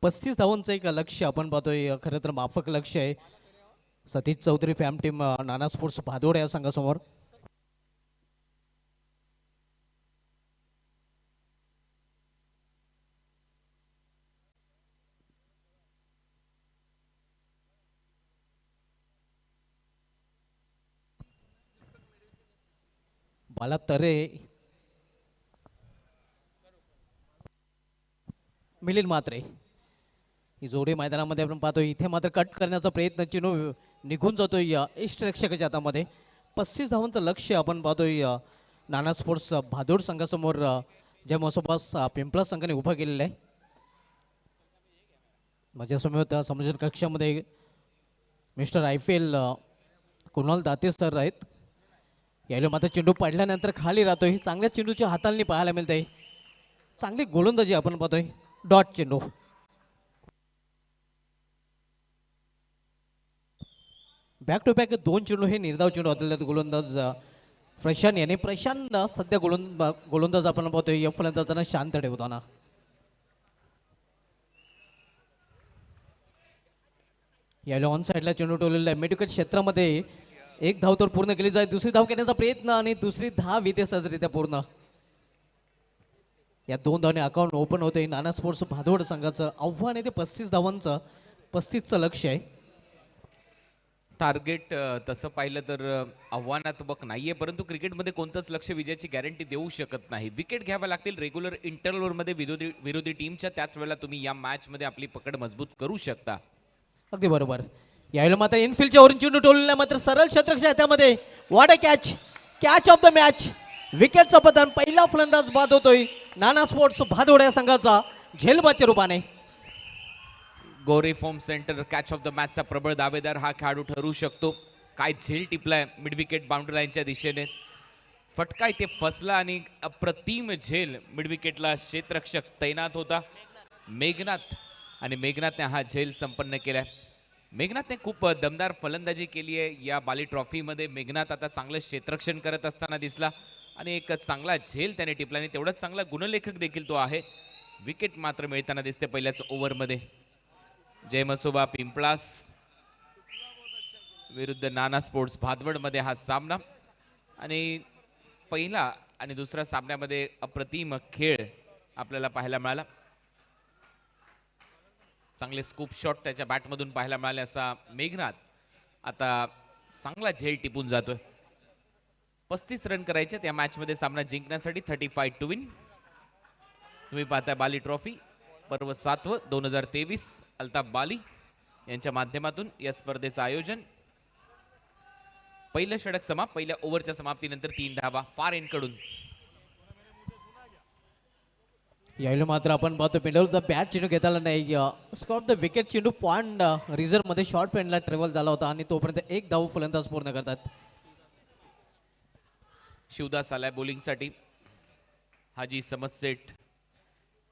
35 धावांचं एक लक्ष्य आपण पाहतोय, खरं तर माफक लक्ष्य आहे सतीश चौधरी फॅम टीम नाना स्पोर्ट्स भादोड या संघासमोर। बाला तरे, मिलिंद मात्रे ही जोडी मैदानामध्ये आपण पाहतोय। इथे मात्र कट करण्याचा प्रयत्न चिनू निघून जातोय इष्टरक्षकाच्या हातामध्ये। 35 धावांचं लक्ष्य आपण पाहतोय नाना स्पोर्ट्स भादोड संघासमोर जय म्हसोबा पिंपळा संघाने उभा केलेला आहे। माझ्यासमोर समोरच्या कक्षामध्ये mister IPL Kunal Date sir आहेत। यायला मात्र चेंडू पडल्यानंतर खाली राहतोय, ही चांगल्या चेंडूच्या हाताळणी पाहायला मिळते। चांगली गोलंदाजी आपण पाहतोय, डॉट चेंडू। बॅक टू बॅक दोन चेंडू हे निर्धाव चेंडू हाताळले गोलंदाज प्रशांत याने। प्रशांत सध्या गोलंदाज आपण पाहतोय या फलंदाजांना शांत ठेवताना। यायला ऑन साईडला चेंडू ठेवलेला आहे मिडविकेट क्षेत्रामध्ये। एक धाव तर पूर्ण केली जाईल, दुसरी धाव घेण्याचा प्रयत्न आणि दुसरी धाव इथे सहजरित्या पूर्ण। या दोन धावने अकाउंट ओपन होते। नाना स्पोर्ट्स भादोड संघाचं आव्हान आहे ते 35 धावांचं, 35चं लक्ष्य आहे। टार्गेट तसं पाहिलं तर आव्हानात्मक नाहीये, परंतु क्रिकेटमध्ये कोणतंच लक्ष विजयाची गॅरंटी देऊ शकत नाही। विकेट घ्याव्या लागतील रेग्युलर इंटरव्हलमध्ये विरोधी टीमच्या, त्याच वेळेला तुम्ही या मॅचमध्ये आपली पकड मजबूत करू शकता। अगदी बरोबर। यावेळी मात्र इनफिल्डच्या वरून चेंडू टोलला मात्र सरळ क्षेत्ररक्षक हातामध्ये. What a catch of the match. विकेटचं पतन. पहिला फलंदाज बाद होतोय नाना स्पोर्ट्स भादोड या संघाचा झेलबादच्या रूपाने. Gore farm centre catch of the मॅचचा प्रबळ दावेदार हा खेळाडू ठरू शकतो. काय झेल टिपलाय मिड विकेट बाउंड्री लाईनच्या दिशेने. फटका इथे फसला आणि अप्रतिम झेल मिड विकेटला क्षेत्ररक्षक तैनात होता मेघनाथ, आणि मेघनाथने हा झेल संपन्न केलाय. मेघनाथने खूप दमदार फलंदाजी केली आहे या बाली ट्रॉफीमध्ये. मेघनाथ आता चांगलं क्षेत्ररक्षण करत असताना दिसला आणि एक चांगला झेल त्याने टिपला आणि तेवढाच चांगला गुणलेखक देखील तो आहे. विकेट मात्र मिळताना दिसते पहिल्याच ओव्हरमध्ये. जय मसोबा पिंपळास विरुद्ध नाना स्पोर्ट्स भादवडमध्ये हा सामना, आणि पहिला आणि दुसऱ्या सामन्यामध्ये अप्रतिम खेळ आपल्याला पाहायला मिळाला. चांगले स्कूप शॉट त्याच्या बॅटमधून पाहायला मिळाले असा मेघनाथ आता चांगला झेल टिपून जातोय. 35 रन करायचे त्या मॅचमध्ये सामना जिंकण्यासाठी. 35 टू विन. तुम्ही पाहताय बाली ट्रॉफी पर्व 7 2023 अल्ताफ बाली यांच्या माध्यमातून या स्पर्धेचं आयोजन. पहिलं षटक समाप्त. पहिल्या ओव्हरच्या समाप्तीनंतर 3 धावा फार एंड कडून. यावेळी मात्र आपण पाहतो पेंडल द बॅट चेंडू घेताना नाही. स्कॉट द विकेट चेंडू पॉइंट रिझर्व मध्ये शॉर्ट पेंडला ट्रॅव्हल झाला होता आणि तोपर्यंत एक धाव फलंदाज पूर्ण करतात. शिवदास आलाय बॉलिंगसाठी. हाजी समसेट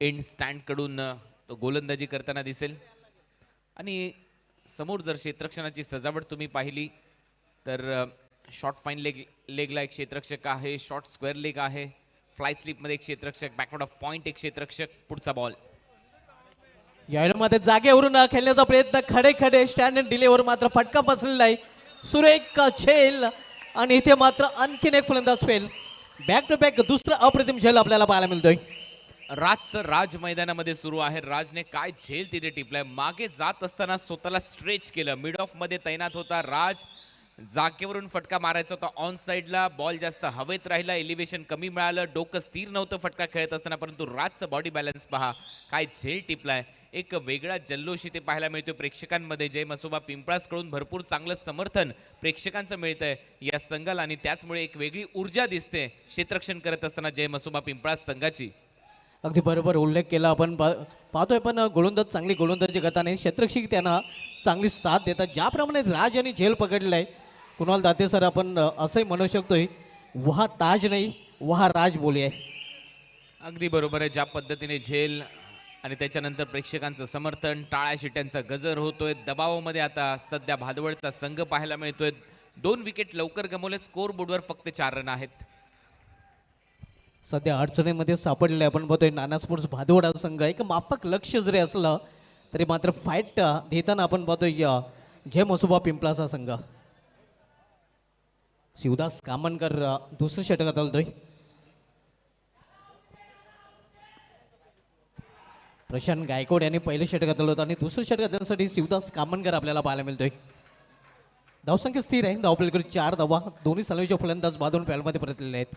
एंड स्टँड कडून तो गोलंदाजी करताना दिसेल. आणि समोर जर क्षेत्ररक्षणाची सजावट तुम्ही पाहिली तर शॉर्ट फाईन लेगला एक क्षेत्ररक्षक आहे, शॉर्ट स्क्वेअर लेग आहे, फ्लाय स्लिपमध्ये एक क्षेत्ररक्षक, बॅकवर्ड ऑफ पॉइंट एक क्षेत्ररक्षक, पुढचा बॉल. यावेळी मात्र जागेवरून खेळण्याचा प्रयत्न. खडे खडे स्टँड अँड डिलेवर मात्र फटका बसलेला आहे. सुरेख झेल आणि इथे मात्र आणखीन एक फलंदाज फेल. बॅक टू बॅक दुसरा अप्रतिम झेल आपल्याला पाहायला मिळतोय. राजचं राज मैदानामध्ये सुरू आहे. राजने काय झेल तिथे टिपलाय. मागे जात असताना स्वतःला स्ट्रेच केलं. मिड ऑफ मध्ये तैनात होता राज. जागेवरून फटका मारायचा होता ऑन साईडला. बॉल जास्त हवेत राहिला, एलिव्हेशन कमी मिळालं, डोकं स्थिर नव्हतं फटका खेळत असताना, परंतु राजचं बॉडी बॅलन्स पहा, काय झेल टिपलाय. एक वेगळा जल्लोष इथे पाहायला मिळतो प्रेक्षकांमध्ये. जय मसोबा पिंपळासकडून भरपूर चांगलं समर्थन प्रेक्षकांचं मिळतंय या संघाला आणि त्याचमुळे एक वेगळी ऊर्जा दिसते क्षेत्ररक्षण करत असताना जय मसोबा पिंपळास संघाची. अगदी बरोबर उल्लेख केला आपण. पाहतोय पण गोलंदाज चांगली गोलंदाजी करताना क्षेत्ररक्षक त्यांना चांगली साथ देतात. ज्याप्रमाणे राज आणि झेल पकडलाय कुणाल दाते सर, आपण असंही म्हणू शकतोय वहा ताज नाही वहा राज बोलिये. अगदी बरोबर आहे. ज्या पद्धतीने झेल आणि त्याच्यानंतर प्रेक्षकांचं समर्थन, टाळ्या शिट्यांचा गजर होतोय. दबावामध्ये आता सध्या भादवडचा संघ पाहायला मिळतोय. 2 विकेट लवकर गमवले. स्कोर बोर्डवर फक्त 4 रन आहेत. सध्या अडचणीमध्ये सापडले आपण बघतोय नाना स्पोर्ट्स भादवड हा संघ. एक माफक लक्ष जरी असलं तरी मात्र फाईट देताना आपण बघतोय जय मसोबा पिंपळाचा संघ. शिवदास कामनकर दुसरं षटकात आलतोय. प्रशांत गायकवाड यांनी पहिलं षटकात आलं होतं आणि दुसरं षटकात त्यासाठी शिवदास कामनकर आपल्याला पाहायला मिळतोय. धावसंख्या स्थिर आहे. धावपलीकडे 4 धावा. दोन्ही सलमीचे फलंदाज बांधून पॅलमध्ये परतलेले आहेत.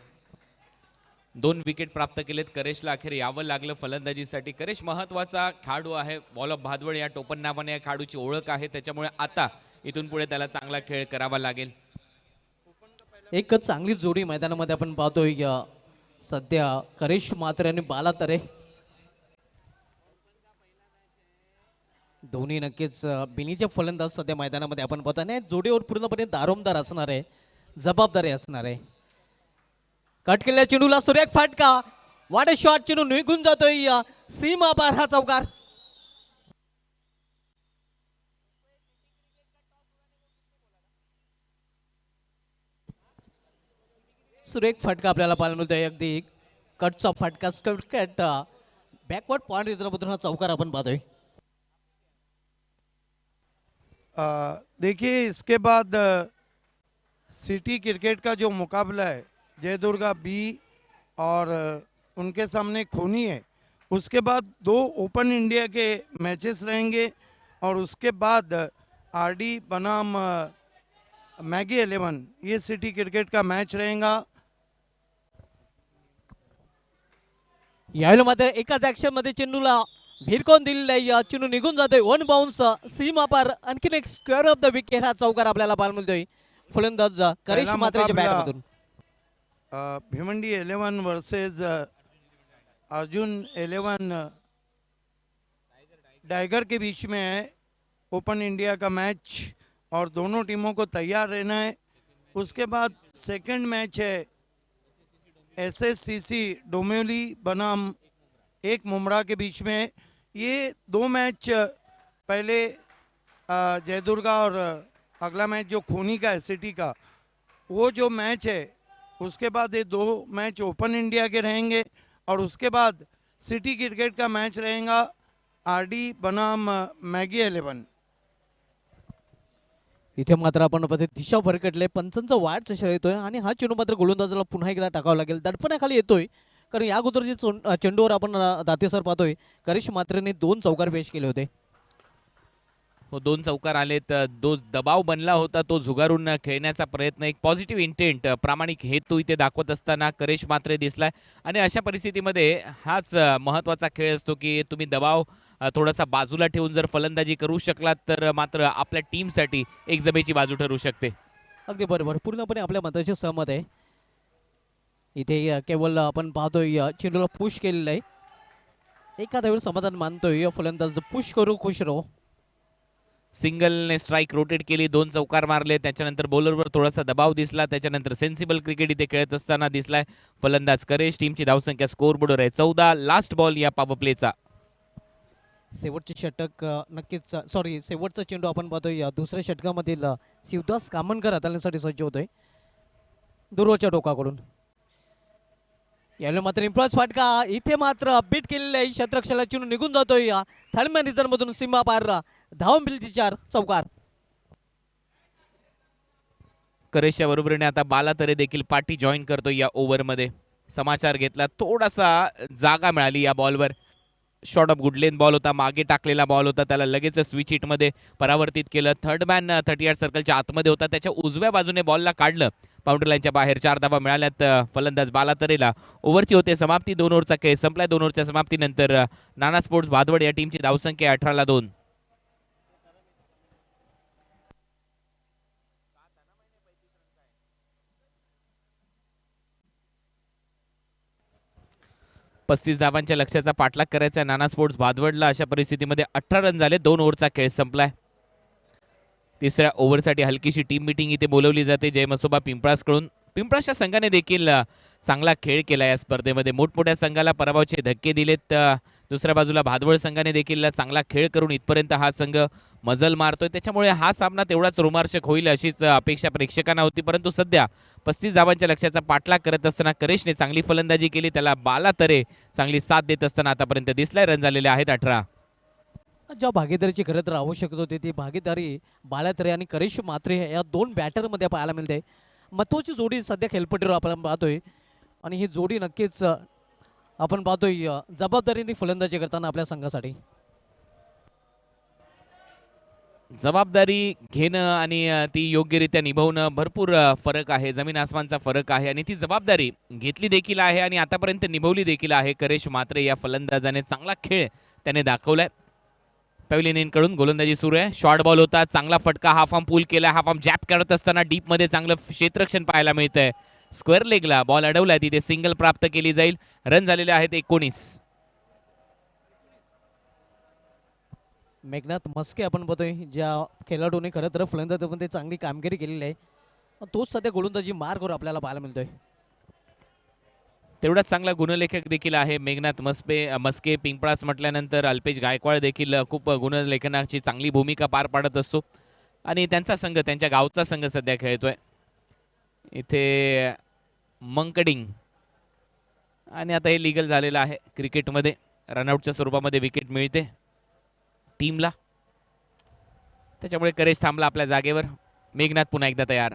2 विकेट प्राप्त केलेत. करेशला अखेर यावं लागलं फलंदाजीसाठी. करेश महत्वाचा खेळाडू आहे. बॉल ऑफ भादवड या टोपण नावाने या खेळाडूची ओळख आहे. त्याच्यामुळे आता इथून पुढे त्याला चांगला खेळ करावा लागेल. एक चांगली जोडी मैदानामध्ये आपण पाहतोय सध्या. करेश मात्र आणि बाला तरे दोन्ही नक्कीच बिनीचे फलंदाज सध्या मैदानामध्ये आपण पाहतो. आणि जोडीवर पूर्णपणे दारोमदार असणार आहे, जबाबदारी असणार आहे. कट केलेल्या चेंडूला सुरेख फटका. वाट शॉट. चेंडू निघून जातोय सीमा पार हा चौकार. सुरेख फटका आपल्याला पाहायला मिळतोय. अगदी कटचा फटका. कट बॅकवर्ड पॉइंट रिझर्वमधून हा चौकार आपण पाहतोय. देखिए इसके बाद सिटी क्रिकेट का जो मुकाबला है जयदुर्गा बी और उनके सामने खोनी है, उसके बाद 2 ओपन इंडिया के मैचेस रहेंगे और उसके बाद आरडी बनाम मैगी 11 ये सिटी क्रिकेट का मैच रहेगा. यावेळी मात्र एकाच ॲक्शन मध्ये चेंडूला भिरकून दिलेला आहे. चिनू निघून जातोय. वन बाउन्स सीमा पार. आणखीन एक स्क्वेअर ऑफ द विकेट हा चौकार आपल्याला पाहायला मिळतोय फलंदाज करिश पहला मात्रेच्या मुकाबला, बॅटमधून. भिवंडी 11 वर्सेस अर्जुन 11 टाइगर के बीच में है. ओपन इंडिया का मैच और दोनों टीमों को तैयार रहना है. उसके बाद सेकंड मैच है SSCC डोम्योली बनाम एक मुमरा के बीच में. ये दो मैच पहले जयदुर्गा और अगला मैच जो खूनी का SCT का वो जो मैच है, उसके बाद ये दो मैच ओपन इंडिया के रहेंगे और उसके बाद सिटी क्रिकेट का मैच रहेगा RD बनाम मैगी 11. इथे मात्र आपण पाहतो दिशा भरकटले. पंचांचा वाढ चेष्टा येतोय आणि हा चेंडू मात्र गोलंदाजाला पुन्हा एकदा टाकावा लागेल. दडपणाखाली येतोय कारण या अगोदरची चेंडूवर आपण दातेसर पाहतोय करिश मात्रेने 2 चौकार पेश केले होते. हो, 2 चौकार आलेत. जो दबाव बनला होता तो झुगारून खेळण्याचा प्रयत्न, एक पॉझिटिव्ह इंटेंट, प्रामाणिक हेतू इथे दाखवत असताना करिश मात्रे दिसलाय. आणि अशा परिस्थितीमध्ये हाच महत्त्वाचा खेळ असतो की तुम्ही दबाव थोडासा बाजूला ठेवून जर फलंदाजी करू शकलात तर मात्र आपल्या टीमसाठी एक जमेची बाजू ठरू शकते. अगदी बरोबर, पूर्णपणे आपल्या मताशी सहमत आहे. इथे केवळ आपण पाहतोय चेंडूला पुश केलेलं आहे. एखाद्या वेळेस समाधान मानतोय फलंदाज पुश करू खुश राहो. सिंगलने स्ट्राईक रोटेट केली, 2 चौकार मारले. त्याच्यानंतर बॉलरवर थोडासा दबाव दिसला. त्याच्यानंतर सेन्सिबल क्रिकेट इथे खेळत असताना दिसलाय फलंदाज करेश. टीमची धावसंख्या स्कोअरबोर्डवर आहे 14. लास्ट बॉल या पॉवर प्लेचा. शेवटचे षटक नक्कीच शेवटचा चेंडू आपण पाहतोय दुसऱ्या षटकामधील शिवदास कामनकर हाताळण्यासाठी सज्ज होतोय दूरवरच्या टोकाकडून. यावेळी मात्र इम्प्रॉज फाटका. इथे मात्र बीट केलेलं आहे. शतरक्षला चिनून निघून जातोय थर्ड मॅन रिझर्व मधून सीमा पार. धावून बिलती 4 चौकार. करेशच्या बरोबरीने आता बालातरे देखील पार्टी जॉईन करतो या ओव्हरमध्ये. समाचार घेतला, थोडासा जागा मिळाली या बॉलवर. शॉर्ट ऑफ गुडलेन बॉल होता, मागे टाकलेला बॉल होता, त्याला लगेच स्विच हिटमध्ये परावर्तित केलं. थर्ड मॅन 38 सर्कलच्या आतमध्ये होता, त्याच्या उजव्या बाजूने बॉलला काढलं. बाउंड्री लाईनच्या बाहेर 4 धावा मिळाल्यात फलंदाज बालातरेला. ओव्हरची होते समाप्ती. 2 ओव्हरचा खेळ संपलाय. 2 ओव्हरच्या समाप्तीनंतर नाना स्पोर्ट्स भादवड या टीमची धावसंख्या 18-2. पस्तीस धावांच्या लक्ष्याचा पाठलाग करायचा नाना स्पोर्ट्स भादवडला. अशा परिस्थितीमध्ये 18 रन झाले. 2 ओव्हरचा खेळ संपलाय. तिसऱ्या ओव्हरसाठी हलकीशी टीम मीटिंग इथे बोलवली जाते जय मसोबा पिंपळासकडून. पिंपळासच्या संघाने देखील चांगला खेळ केला या स्पर्धेमध्ये. मोठमोठ्या संघाला पराभवाचे धक्के दिलेत. दुसऱ्या बाजूला भादवड संघाने देखील चांगला खेळ करून इथपर्यंत हा संघ मजल मारतोय. त्याच्यामुळे हा सामना तेवढाच रोमांचक होईल अशीच अपेक्षा प्रेक्षकांना होती. परंतु सध्या 35 धावांच्या लक्ष्याचा पाठलाग करत असताना करेशने चांगली फलंदाजी केली. त्याला बालातरे चांगली साथ देत असताना आतापर्यंत दिसलाय. रन झालेले आहेत 18. ज्या भागीदारीची खरं तर आवश्यकता होती ती भागीदारी बालातरे आणि करिश मात्रे या 2 बॅटरमध्ये पाहायला मिळते. महत्त्वाची जोडी सध्या खेळपट्टीवर आपण पाहतोय आणि ही जोडी नक्कीच आपण पाहतोय जबाबदारीने फलंदाजी करताना आपल्या संघासाठी. जबाबदारी घेणं आणि ती योग्यरित्या निभावणं भरपूर फरक आहे. जमीन आसमानचा फरक आहे आणि ती जबाबदारी घेतली देखील आहे आणि आतापर्यंत निभावली देखील आहे. करेश मात्रे या फलंदाजाने चांगला खेळ त्याने दाखवलाय. पॅव्हलियनकडून गोलंदाजी सुरू आहे. शॉर्ट बॉल होता, चांगला फटका. हाफ आर्म पूल केला. हाफ आर्म जॅप करत असताना डीपमध्ये चांगलं क्षेत्ररक्षण पाहायला मिळतंय. स्क्वेअर लेगला बॉल अडवलाय, तिथे सिंगल प्राप्त केली जाईल. रन झालेले आहेत 19. मेघनाथ मस्के आपण बघतोय ज्या खेळाडूने खरं तर फलंदाजीमध्ये चांगली कामगिरी केलेली आहे. तोच सध्या गोलंदाजी मार्गवर आपल्याला पाहायला मिळतोय. तेवढाच चांगला गुणलेखक देखील आहे मेघनाथ मस्के. पिंपळास म्हटल्यानंतर अल्पेश गायकवाड देखील खूप गुणलेखनाची चांगली भूमिका पार पाडत असतो आणि त्यांचा संघ, त्यांच्या गावचा संघ सध्या खेळतोय. इथे मंकडिंग आणि आता हे लीगल झालेलं आहे क्रिकेटमध्ये. रनआउटच्या स्वरूपामध्ये विकेट मिळते टीमला. त्याच्यामुळे करेश थांबला आपल्या जागेवर. मेघनाथ पुन्हा एकदा तयार.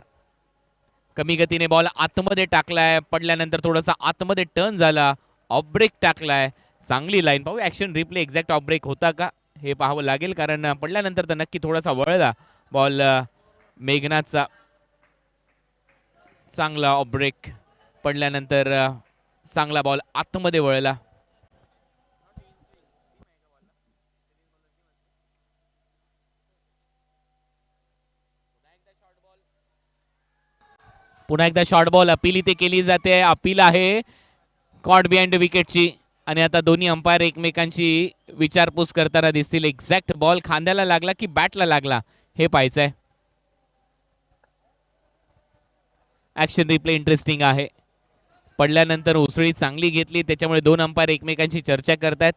कमी गतीने बॉल आतमध्ये टाकलाय. पडल्यानंतर थोडासा आतमध्ये टर्न झाला. ऑफ ब्रेक टाकलाय. चांगली लाईन. पाहू action replay exact off break होता का हे पाहावं लागेल, कारण पडल्यानंतर तर नक्की थोडासा वळला बॉल मेघनाथचा. चांगला ऑफ ब्रेक पडल्यानंतर चांगला बॉल आतमध्ये वळला. पुन्हा एकदा शॉर्ट बॉल अपील इथे केली जाते. अपील आहे कॉट बिहाइंड विकेटची आणि आता दोन्ही अंपायर एकमेकांची विचारपूस करताना दिसतील. एक्झॅक्ट बॉल खांद्याला लागला की बॅटला लागला हे पाहायचंय. ऍक्शन रिप्ले इंटरेस्टिंग आहे. पडल्यानंतर उसळी चांगली घेतली त्याच्यामुळे दोन अंपायर एकमेकांची चर्चा करतात.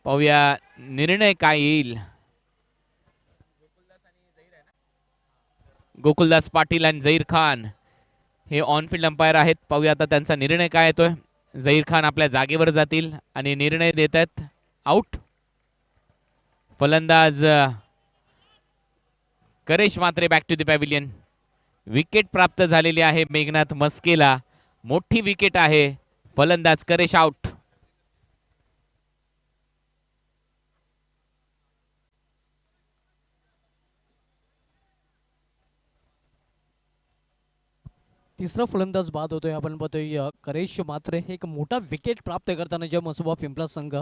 पाहूया निर्णय काय येईल. गोकुलदास पाटील आणि झहीर खान हे ऑनफिल्ड अंपायर आहेत. पाहूया आता त्यांचा निर्णय काय येतोय. झहीर खान आपल्या जागेवर जातील आणि निर्णय देत आहेत आउट. फलंदाज Karesh Mhatre back to the pavilion. Wicket प्राप्त झालेली आहे मेघनाथ मस्केला. मोठी विकेट आहे. फलंदाज करेश आउट. तिसरा फलंदाज बाद होतोय. आपण पाहतोय करेश मात्रे हे एक मोठा विकेट प्राप्त करताना जे मसोबा पिंपळा संघ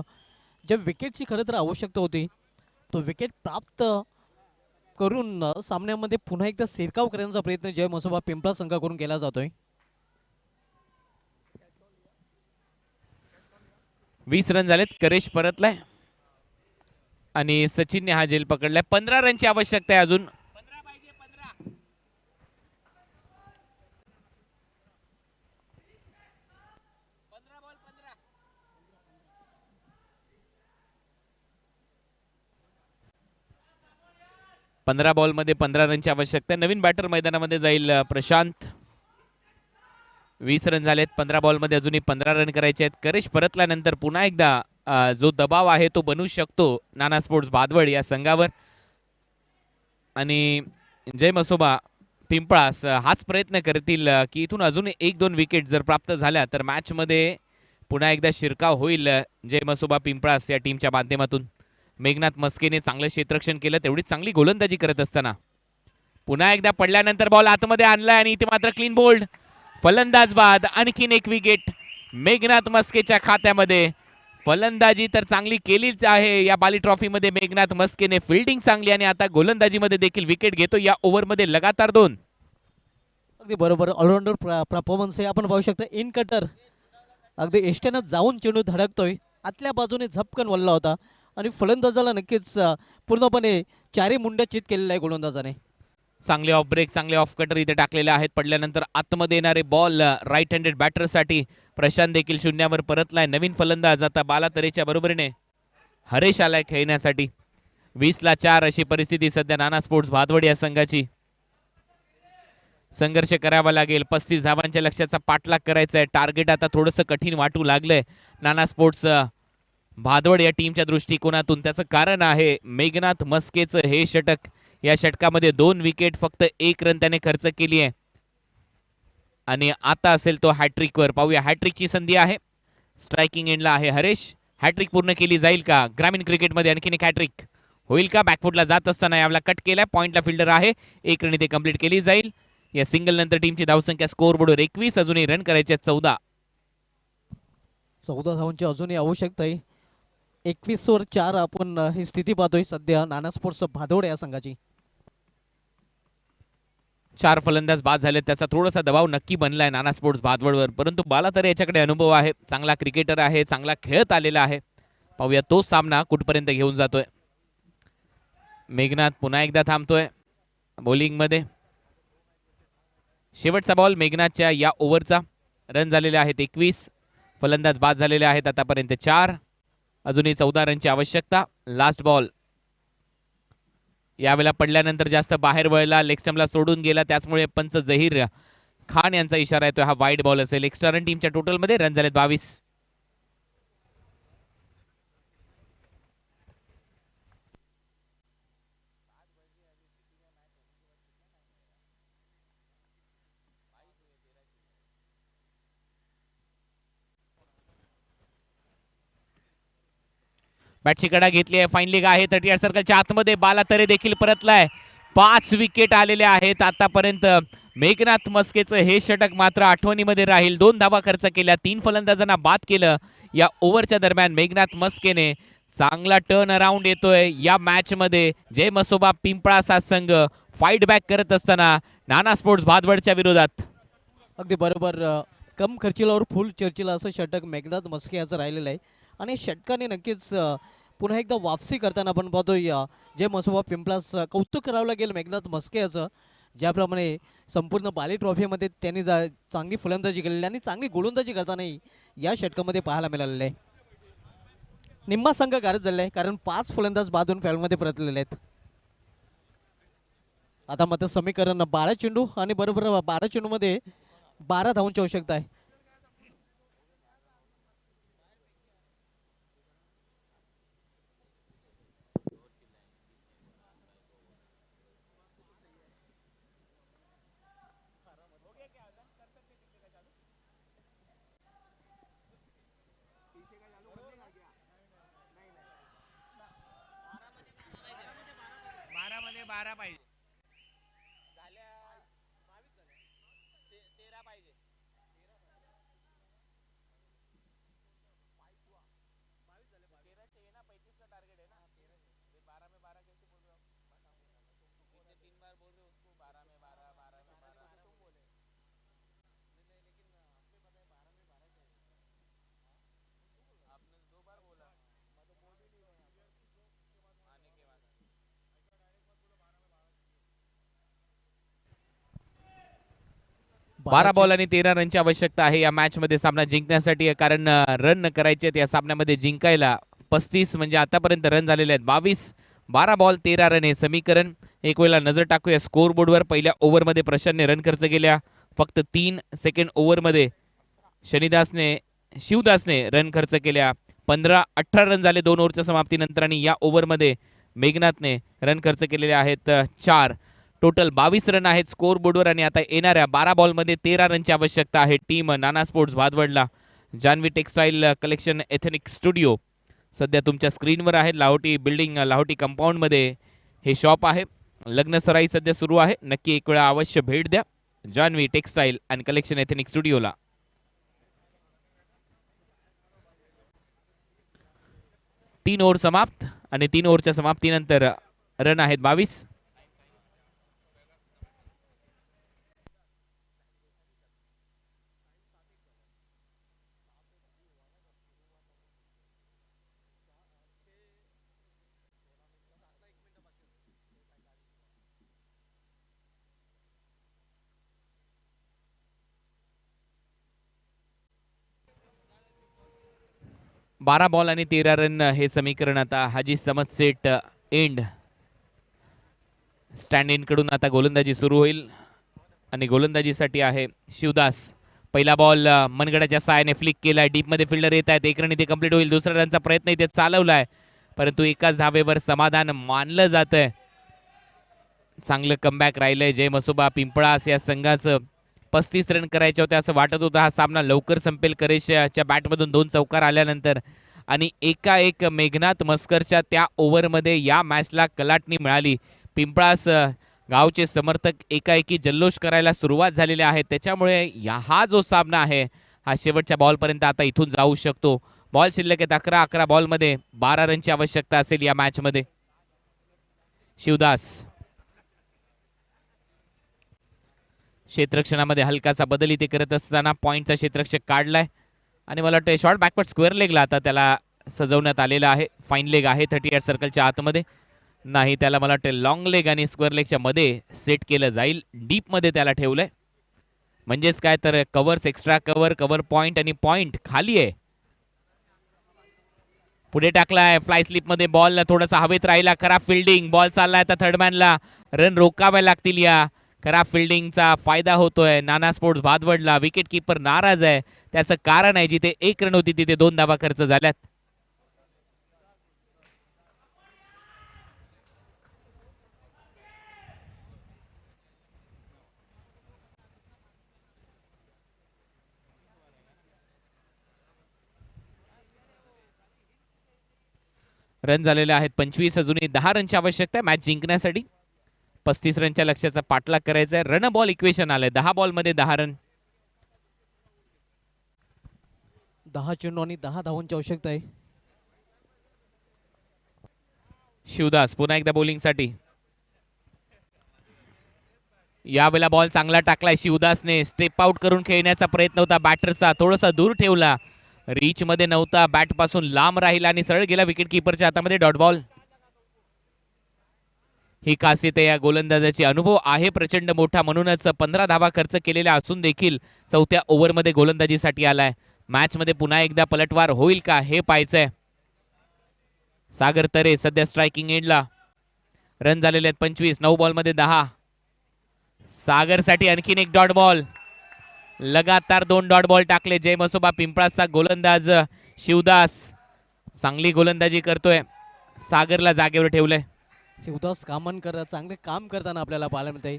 ज्या विकेटची खरं तर आवश्यकता होती तो विकेट प्राप्त करून सामन्यामध्ये पुन्हा एकदा शिरकाव करण्याचा प्रयत्न जय मसोबा पिंपळा संघाकडून केला जातोय. 20 रन झालेत. करेश परतलाय आणि सचिनने हा झेल पकडलाय. 15 रनची आवश्यकता आहे अजून. 15 बॉलमध्ये 15 रनची आवश्यकता. नवीन बॅटर मैदानामध्ये जाईल प्रशांत. 20 रन झालेत. 15 बॉलमध्ये अजूनही 15 रन करायचे आहेत. करेश परतल्यानंतर पुन्हा एकदा जो दबाव आहे तो बनू शकतो नाना स्पोर्ट्स भादवड या संघावर. आणि जय मसोबा पिंपळास हाच प्रयत्न करतील की इथून अजून 1-2 विकेट जर प्राप्त झाल्या तर मॅचमध्ये पुन्हा एकदा शिरकाव होईल जय मसोबा पिंपळास या टीमच्या माध्यमातून. मेघनाथ मस्केने चांगलं क्षेत्ररक्षण केलं. तेवढीच चांगली गोलंदाजी करत असताना पुन्हा एकदा पडल्यानंतर बॉल आतमध्ये आणलाय आणि इथे मात्र क्लीन बोल्ड. फलंदाज बाद. आणखीन एक विकेट मेघनाथ मस्केच्या खात्यामध्ये. फलंदाजी तर चांगली केलीच आहे या बाली ट्रॉफीमध्ये मेघनाथ मस्केने. फिल्डिंग चांगली आणि आता गोलंदाजीमध्ये देखील विकेट घेतो. या ओव्हरमध्ये लगातार 2. अगदी बरोबर ऑलराऊंडर परफॉर्मन्स आहे. आपण पाहू शकता इन कटर अगदी एष्ट्यानं जाऊन चेंडू धडकतोय. आतल्या बाजूने झपकन वळला होता आणि फलंदाजाला नक्कीच पूर्णपणे चारी मुंड्या चित केलेला आहे गोलंदाजाने. चांगले ऑफ ब्रेक चांगले ऑफ कटर इथे टाकलेले आहेत. पडल्यानंतर आतमध्ये येणारे बॉल राईट हँडेड बॅटरसाठी. प्रशांत देखील शून्यावर परतलाय. नवीन फलंदाज आता बालातरेच्या बरोबरीने हरेश आलाय खेळण्यासाठी. 20-4 अशी परिस्थिती सध्या नाना स्पोर्ट्स भादवड या संघाची. संघर्ष करावा लागेल. 35 धावांच्या लक्ष्याचा पाठलाग करायचा आहे. टार्गेट आता थोडंसं कठीण वाटू लागलंय नाना स्पोर्ट्स भादवड या टीमच्या दृष्टिकोनातून. त्याचं कारण आहे मेघनाथ मस्केचं हे षटक. या षटकामध्ये 2 विकेट फक्त 1 रन त्याने खर्च केली आहे आणि आता असेल तो हॅट्रिकवर. पाहूया हॅट्रिकची संधी आहे. स्ट्रायकिंग एंडला आहे हरेश. हॅट्रिक पूर्ण केली जाईल का. ग्रामीण क्रिकेटमध्ये आणखीन एक हॅट्रिक होईल का. बॅकफुटला जात असताना यावला कट केलाय. पॉइंटला फिल्डर आहे. 1 रन इथे कंप्लीट केली जाईल. या सिंगल नंतर टीमची धावसंख्या स्कोअर बोर्डवर 21. अजूनही रन करायचे 14 धावांची अजूनही आवश्यकता आहे. 21 वर 4 आपण ही स्थिती पाहतोय सध्या नाना स्पोर्ट्स भादवड या संघाची. 4 फलंदाज बाद झाले. त्याचा थोडासा दबाव नक्की बनलाय नाना स्पोर्ट्स भादवडवर. परंतु बाला तर याच्याकडे अनुभव आहे. चांगला क्रिकेटर आहे. चांगला खेळत आलेला आहे. पाहूया तो सामना कुठपर्यंत घेऊन जातोय. मेघनाथ पुन्हा एकदा थांबतोय बॉलिंगमध्ये. शेवटचा बॉल मेघनाथच्या या ओव्हरचा. रन झालेले आहेत 21. फलंदाज बाद झालेले आहेत आतापर्यंत 4. अजूनही 14 रनची आवश्यकता. Last ball. यावेळेला पडल्यानंतर जास्त बाहेर वळला. लेग स्टंपला सोडून गेला. त्याचमुळे पंच झहीर खान यांचा इशारा येतो हा वाईड बॉल असेल. एक्स्ट्रा रन टीमच्या टोटलमध्ये. रन झालेत 22. बॅटची कडा घेतली आहे. फाईन लेग आहे 38 सर्कलच्या आतमध्ये. बाला तरे देखील परतलाय. 5 विकेट आलेले आहेत आतापर्यंत. मेघनाथ मस्केचं हे षटक मात्र आठवणीमध्ये राहील. 2 धावा खर्च केल्या. 3 फलंदाजांना बाद केलं. या ओव्हरच्या दरम्यान मेघनाथ मस्केने चांगला टर्न अराउंड येतोय या मॅच मध्ये. जय मसोबा पिंपळासा संघ फाईट बॅक करत असताना नाना स्पोर्ट्स भादवडच्या विरोधात. अगदी बरोबर. कम खर्चिलावर फुल चर्चिला असं षटक मेघनाथ मस्के याचं राहिलेलं आहे आणि षटकाने नक्कीच पुन्हा एकदा वापसी करताना आपण पाहतोय जय मसोबा पिंपळास कौतुक करावं लागेल मेघनाथ मस्के याचं. ज्याप्रमाणे संपूर्ण बाली ट्रॉफीमध्ये त्यांनी चांगली फलंदाजी केलेली आणि चांगली गोलंदाजी करतानाही या षटकामध्ये पाहायला मिळालेलं आहे. निम्मा संघ गारद झालेला आहे कारण 5 फलंदाज बादून फॅलमध्ये परतलेले आहेत. आता मात्र समीकरण 12 चेंडू आणि बरोबर 12 चेंडूमध्ये 12 धावांची आवश्यकता आहे. बारा बॉल आणि 13 रनची आवश्यकता आहे या मॅच मध्ये सामना जिंकण्यासाठी. कारण रन करायचे आहेत या सामन्यामध्ये जिंकायला. 35 म्हणजे आतापर्यंत रन झालेले आहेत 22. 12 बॉल 13 रन हे समीकरण. एक वेळेला नजर टाकूया स्कोर बोर्डवर. पहिल्या ओव्हरमध्ये प्रशांतने रन खर्च केल्या फक्त 3. सेकंड ओव्हरमध्ये शिवदासने रन खर्च केल्या 15-18 रन झाले 2 ओव्हरच्या समाप्तीनंतर. आणि या ओव्हरमध्ये मेघनाथने रन खर्च केलेले आहेत 4. टोटल 22 रन आहेत स्कोर बोर्डवर. आणि आता येणाऱ्या 12 बॉलमध्ये 13 रनची आवश्यकता आहे टीम नाना स्पोर्ट्स भादवडला. Janhavi textile collection ethnic studio सध्या तुमच्या स्क्रीनवर आहे. लाहोटी बिल्डिंग लाहोटी कंपाऊंडमध्ये हे शॉप आहे. लग्न सराई सध्या सुरू आहे. नक्की एक वेळा अवश्य भेट द्या Janhavi textile and collection ethnic स्टुडिओला. तीन ओव्हर समाप्त आणि 3 ओव्हरच्या समाप्तीनंतर रन आहेत 22. बारा बॉल आणि 13 रन हे समीकरण. आता हाजी समद सेट एंड स्टँड इन कडून आता गोलंदाजी सुरू होईल आणि गोलंदाजीसाठी आहे शिवदास. पहिला बॉल मनगडाच्या साहाय्याने फ्लिक केलाय. डीप मध्ये फिल्डर येत आहेत. 1 रन इथे कंप्लीट होईल. दुसऱ्या रनचा प्रयत्न इथे चालवलाय परंतु एकाच धावेवर समाधान मानलं जात आहे. चांगलं कमबॅक राहिलंय जय मसोबा पिंपळास या संघाचं. 35 रन करायचे होते असं वाटत होतं. हा सामना लवकर संपेल करेशच्या बॅटमधून 2 चौकार आल्यानंतर. आणि एकाएक मेघनाथ मस्करच्या त्या ओव्हरमध्ये या मॅचला कलाटणी मिळाली. पिंपळास गावचे समर्थक एकाएकी जल्लोष करायला सुरुवात झालेले आहेत. त्याच्यामुळे हा जो सामना आहे हा शेवटच्या बॉलपर्यंत आता इथून जाऊ शकतो. बॉल शिल्लक आहेत 11 बॉलमध्ये 12 रनची आवश्यकता असेल या मॅचमध्ये. शिवदास क्षेत्ररक्षणामध्ये हलकासा बदल इथे करत असताना पॉइंटचा क्षेत्ररक्षक काढलाय आणि मला वाटतं शॉर्ट बॅकवर्ड स्क्वेअर लेगला आता त्याला सजवण्यात आलेला आहे. फाईन लेग आहे 38 सर्कलच्या आतमध्ये. नाही त्याला मला वाटतं लॉंग लेग आणि स्क्वेअर लेगच्या मध्ये सेट केलं जाईल. डीप मध्ये त्याला ठेवलंय म्हणजेच काय तर कव्हर्स एक्स्ट्रा कव्हर पॉइंट आणि पॉइंट खाली आहे. पुढे टाकलाय फ्लाय स्लिप मध्ये बॉल थोडासा हवेत राहिला. खराब फिल्डिंग. बॉल चाललाय आता थर्डमॅनला. रन रोखावे लागतील. या खराब फिल्डिंगचा फायदा होतोय नाना स्पोर्ट्स भादवडला. विकेट किपर नाराज आहे. त्याचं कारण आहे जिथे 1 रन होती तिथे 2 धावा खर्च झाल्यात. रन झालेले आहेत 25. अजूनही 10 रनची आवश्यकता आहे मॅच जिंकण्यासाठी. 35 रनच्या लक्ष्याचा पाठलाग करायचा आहे. रन बॉल इक्वेशन आलंय 10 बॉलमध्ये 10 रन. 10 चेंडू आणि 10 धावांची आवश्यकता आहे. शिवदास पुन्हा एकदा बॉलिंगसाठी. यावेळेला बॉल चांगला टाकलाय शिवदासने. स्टेप आउट करून खेळण्याचा प्रयत्न होता बॅटरचा, थोडासा दूर ठेवला, रीच मध्ये नव्हता, बॅट पासून लांब राहिला आणि सरळ गेला विकेट किपरच्या हातामध्ये. Dot ball. ही खासियत आहे या गोलंदाजाची. अनुभव आहे प्रचंड मोठा, म्हणूनच 15 धावा खर्च केलेल्या असून देखील चौथ्या ओव्हरमध्ये गोलंदाजीसाठी आलाय. मॅच मध्ये पुन्हा एकदा पलटवार होईल का हे पाहायचंय. सागर तरे सध्या स्ट्रायकिंग एंडला. रन झालेले आहेत 25. 9 बॉलमध्ये 10. सागरसाठी आणखीन एक डॉट बॉल. लगातार 2 डॉट बॉल टाकले. जय मसोबा पिंपळासचा गोलंदाज शिवदास चांगली गोलंदाजी करतोय. सागरला जागेवर ठेवलंय. शिवदास चांगले काम करताना आपल्याला पाहायला मिळतंय.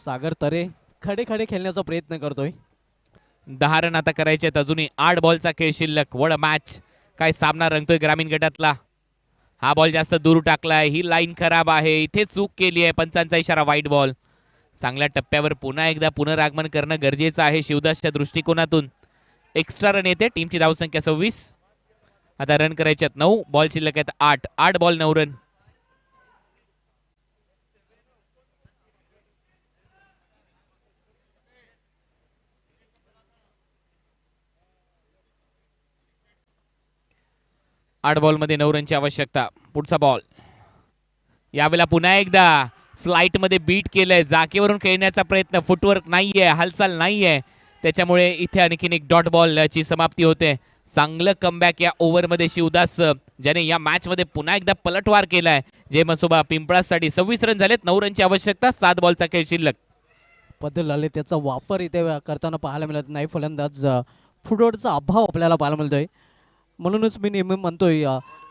सागर तरे खडे खडे खेळण्याचा प्रयत्न करतोय. 10 रन आता करायचे आहेत. अजूनही 8 बॉलचा खेळ शिल्लक. वड मॅच. काय सामना रंगतोय ग्रामीण गटातला. हा बॉल जास्त दूर टाकलाय. ही लाईन खराब आहे. इथे चूक केली आहे. पंचांचा इशारा वाईट बॉल. चांगल्या टप्प्यावर पुन्हा एकदा पुनरागमन करणं गरजेचं आहे शिवदासच्या दृष्टिकोनातून. एक्स्ट्रा रन येते. टीमची धावसंख्या 26. आता रन करायचे आहेत 9. बॉल शिल्लक आहेत 8. 8 बॉल 9 रन. आठ बॉल मध्ये 9 रनची आवश्यकता. पुढचा बॉल. यावेळेला पुन्हा एकदा फ्लाइट मध्ये बीट केलंय. जागेवरून खेळण्याचा प्रयत्न. फुटवर्क नाहीये, हालचाल नाहीये, त्याच्यामुळे इथे आणखीन एक डॉट बॉलची समाप्ती होते. चांगलं कमबॅक या ओव्हरमध्ये शिवदास, ज्याने या मॅच मध्ये पुन्हा एकदा पलटवार केलाय. जय मसोबा पिंपळासाठी 26 रन झालेत. 9 रनची आवश्यकता. 7 बॉलचा खेळ शिल्लक. बदल आले त्याचा वापर इथे करताना पाहायला मिळत नाही. फलंदाज फुटवर्कचा अभाव आपल्याला पाहायला मिळतोय. म्हणूनच मी नेहमी म्हणतोय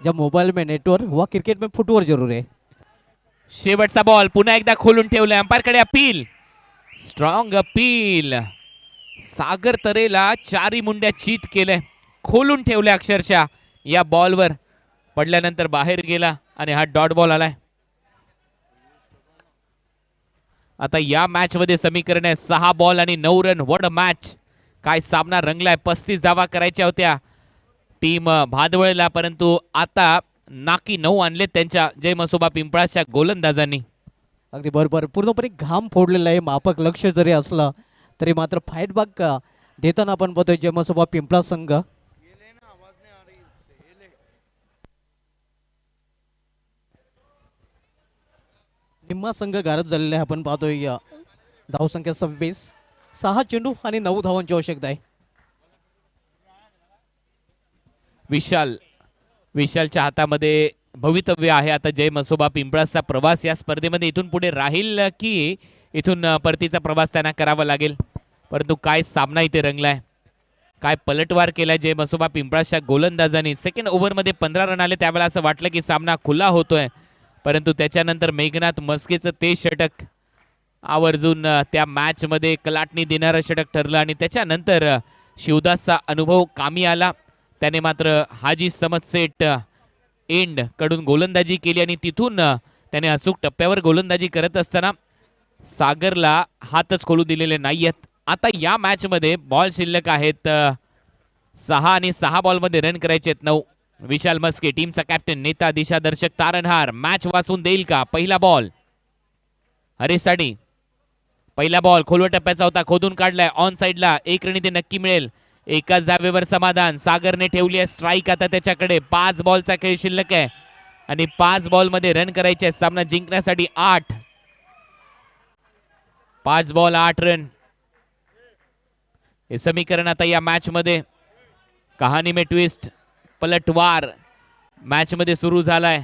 ज्या मोबाईल में नेटवर्क व क्रिकेट में फुटवर्क जरूर आहे. शेवटचा बॉल पुन्हा एकदा खोलून ठेवलाय. अंपायरकडे अपील. Strong appeal. सागर तरेला 4 मुंड्या चीत केलंय. खोलून ठेवले अक्षरशः. या बॉलवर पडल्यानंतर बाहेर गेला आणि हा डॉट बॉल आलाय. आता या मॅच मध्ये समीकरण आहे 6 बॉल आणि 9 रन. वड मॅच. काय सामना रंगलाय. 35 धावा करायच्या होत्या टीम भादवळला, परंतु आता नाकी 9 आणले त्यांच्या जय मसोबा पिंपळाच्या गोलंदाजांनी. अगदी बरोबर. पूर्णपणे घाम फोडलेला आहे. मापक लक्ष जरी असलं तरी मात्र फाईट बाग देताना आपण बघतोय जय मसोबा पिंपळा संघ. निम्मा संघ गारद झालेला आहे. आपण पाहतोय धावसंख्या 26. 6 चेंडू आणि 9 धावांची आवश्यकता आहे. विशालच्या हातामध्ये भवितव्य आहे. आता जय मसोबा पिंपळाचा प्रवास या स्पर्धेमध्ये इथून पुढे राहील की इथून परतीचा प्रवास त्यांना करावा लागेल. परंतु काय सामना इथे रंगलाय. काय पलटवार केलाय जय मसोबा पिंपळाच्या गोलंदाजांनी. सेकंड ओव्हरमध्ये 15 रन आले. त्यावेळेला असं वाटलं की सामना खुला होतोय, परंतु त्याच्यानंतर मेघनाथ मस्केचं ते षटक आवर्जून त्या मॅच मध्ये कलाटणी देणारं षटक ठरलं आणि त्याच्यानंतर शिवदासचा अनुभव कामी आला. त्याने मात्र हाजी समद सेट एंड कडून गोलंदाजी केली आणि तिथून त्याने अचूक टप्प्यावर गोलंदाजी करत असताना सागरला हातच खोलू दिलेले नाहीयेत. आता या मॅच मध्ये बॉल शिल्लक आहेत 6 आणि 6 बॉलमध्ये रन करायचे आहेत 9. विशाल मस्के टीमचा कॅप्टन, नेता, दिशादर्शक, तारणहार मॅच वाचून देईल का. पहिला बॉल हरेसाठी. पहिला बॉल खोलवर टप्प्याचा होता, खोदून काढलाय ऑन साइडला. 1 रन इथे नक्की मिळेल. एकाच धावेवर समाधान. सागरने ठेवली आहे स्ट्राईक आता त्याच्याकडे. 5 बॉलचा खेळ शिल्लक आहे आणि 5 बॉलमध्ये रन करायचे आहे. सामना जिंकण्यासाठी 8. 5 बॉल 8 रन. हे समीकरण आता या मॅच मध्ये कहाणी में ट्विस्ट, पलटवार मॅच मध्ये सुरू झालाय.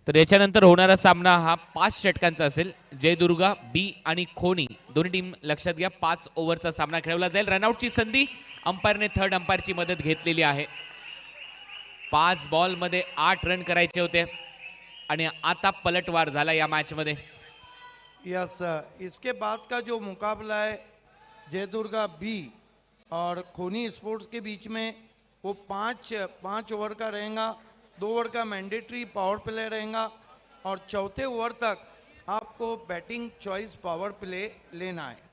तर याच्यानंतर होणारा सामना हा 5 षटकांचा असेल. जयदुर्गा, बी आणि खोनी दोन्ही टीम लक्षात घ्या. 5 ओव्हरचा सामना खेळवला जाईल. रनआउटची संधी अंपायरने थर्ड अंपायरची मदत घेतलेली आहे. 5 बॉलमध्ये 8 रन करायचे होते आणि आता पलटवार झाला या मॅच मध्ये. यस, इसके बाद का जो मुकाबला है जयदुर्गा बी और खोनी स्पोर्ट्स के बीच में वो 5 ओवर का रहेगा. 2 ओवर का मैंडेटरी पावर प्ले रहेगा और चौथे ओवर तक आपको बैटिंग चॉइस पावर प्ले लेना है।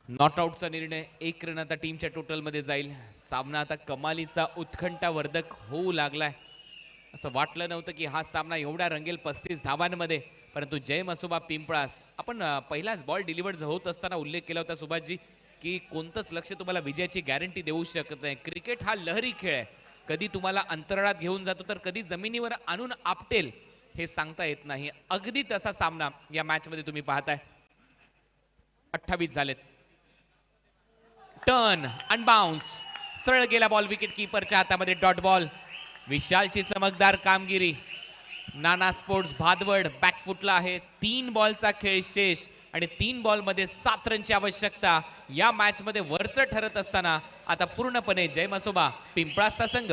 नॉट आउटचा निर्णय, 1 रन आता टीमच्या टोटलमध्ये जाईल. सामना आता कमालीचा उत्कंठावर्धक होऊ लागलाय. असं वाटलं नव्हतं की हा सामना एवढा रंगेल 35 धावांमध्ये, परंतु जय मसोबा पिंपळास, आपण पहिलाच बॉल डिलिव्हर्ड होत असताना उल्लेख केला होता सुभाषजी की कोणतंच लक्ष तुम्हाला विजयाची गॅरंटी देऊ शकत नाही. क्रिकेट हा लहरी खेळ आहे, कधी तुम्हाला अंतराळात घेऊन जातो तर कधी जमिनीवर आणून आपटेल हे सांगता येत नाही. अगदी तसा सामना या मॅच मध्ये तुम्ही पाहताय. 28 झालेत. टर्न अनबाउन्स, सरळ गेला बॉल विकेट कीपरच्या हातामध्ये, डॉट बॉल. विशालची चमकदार कामगिरी. नाना स्पोर्ट्स भादवड बॅकफुटला आहे. 3 बॉलचा खेळ शेष आणि 3 बॉलमध्ये 7 रनची आवश्यकता. या मॅच मध्ये वरचं ठरत असताना आता पूर्णपणे जय मसोबा पिंपळासचा संघ.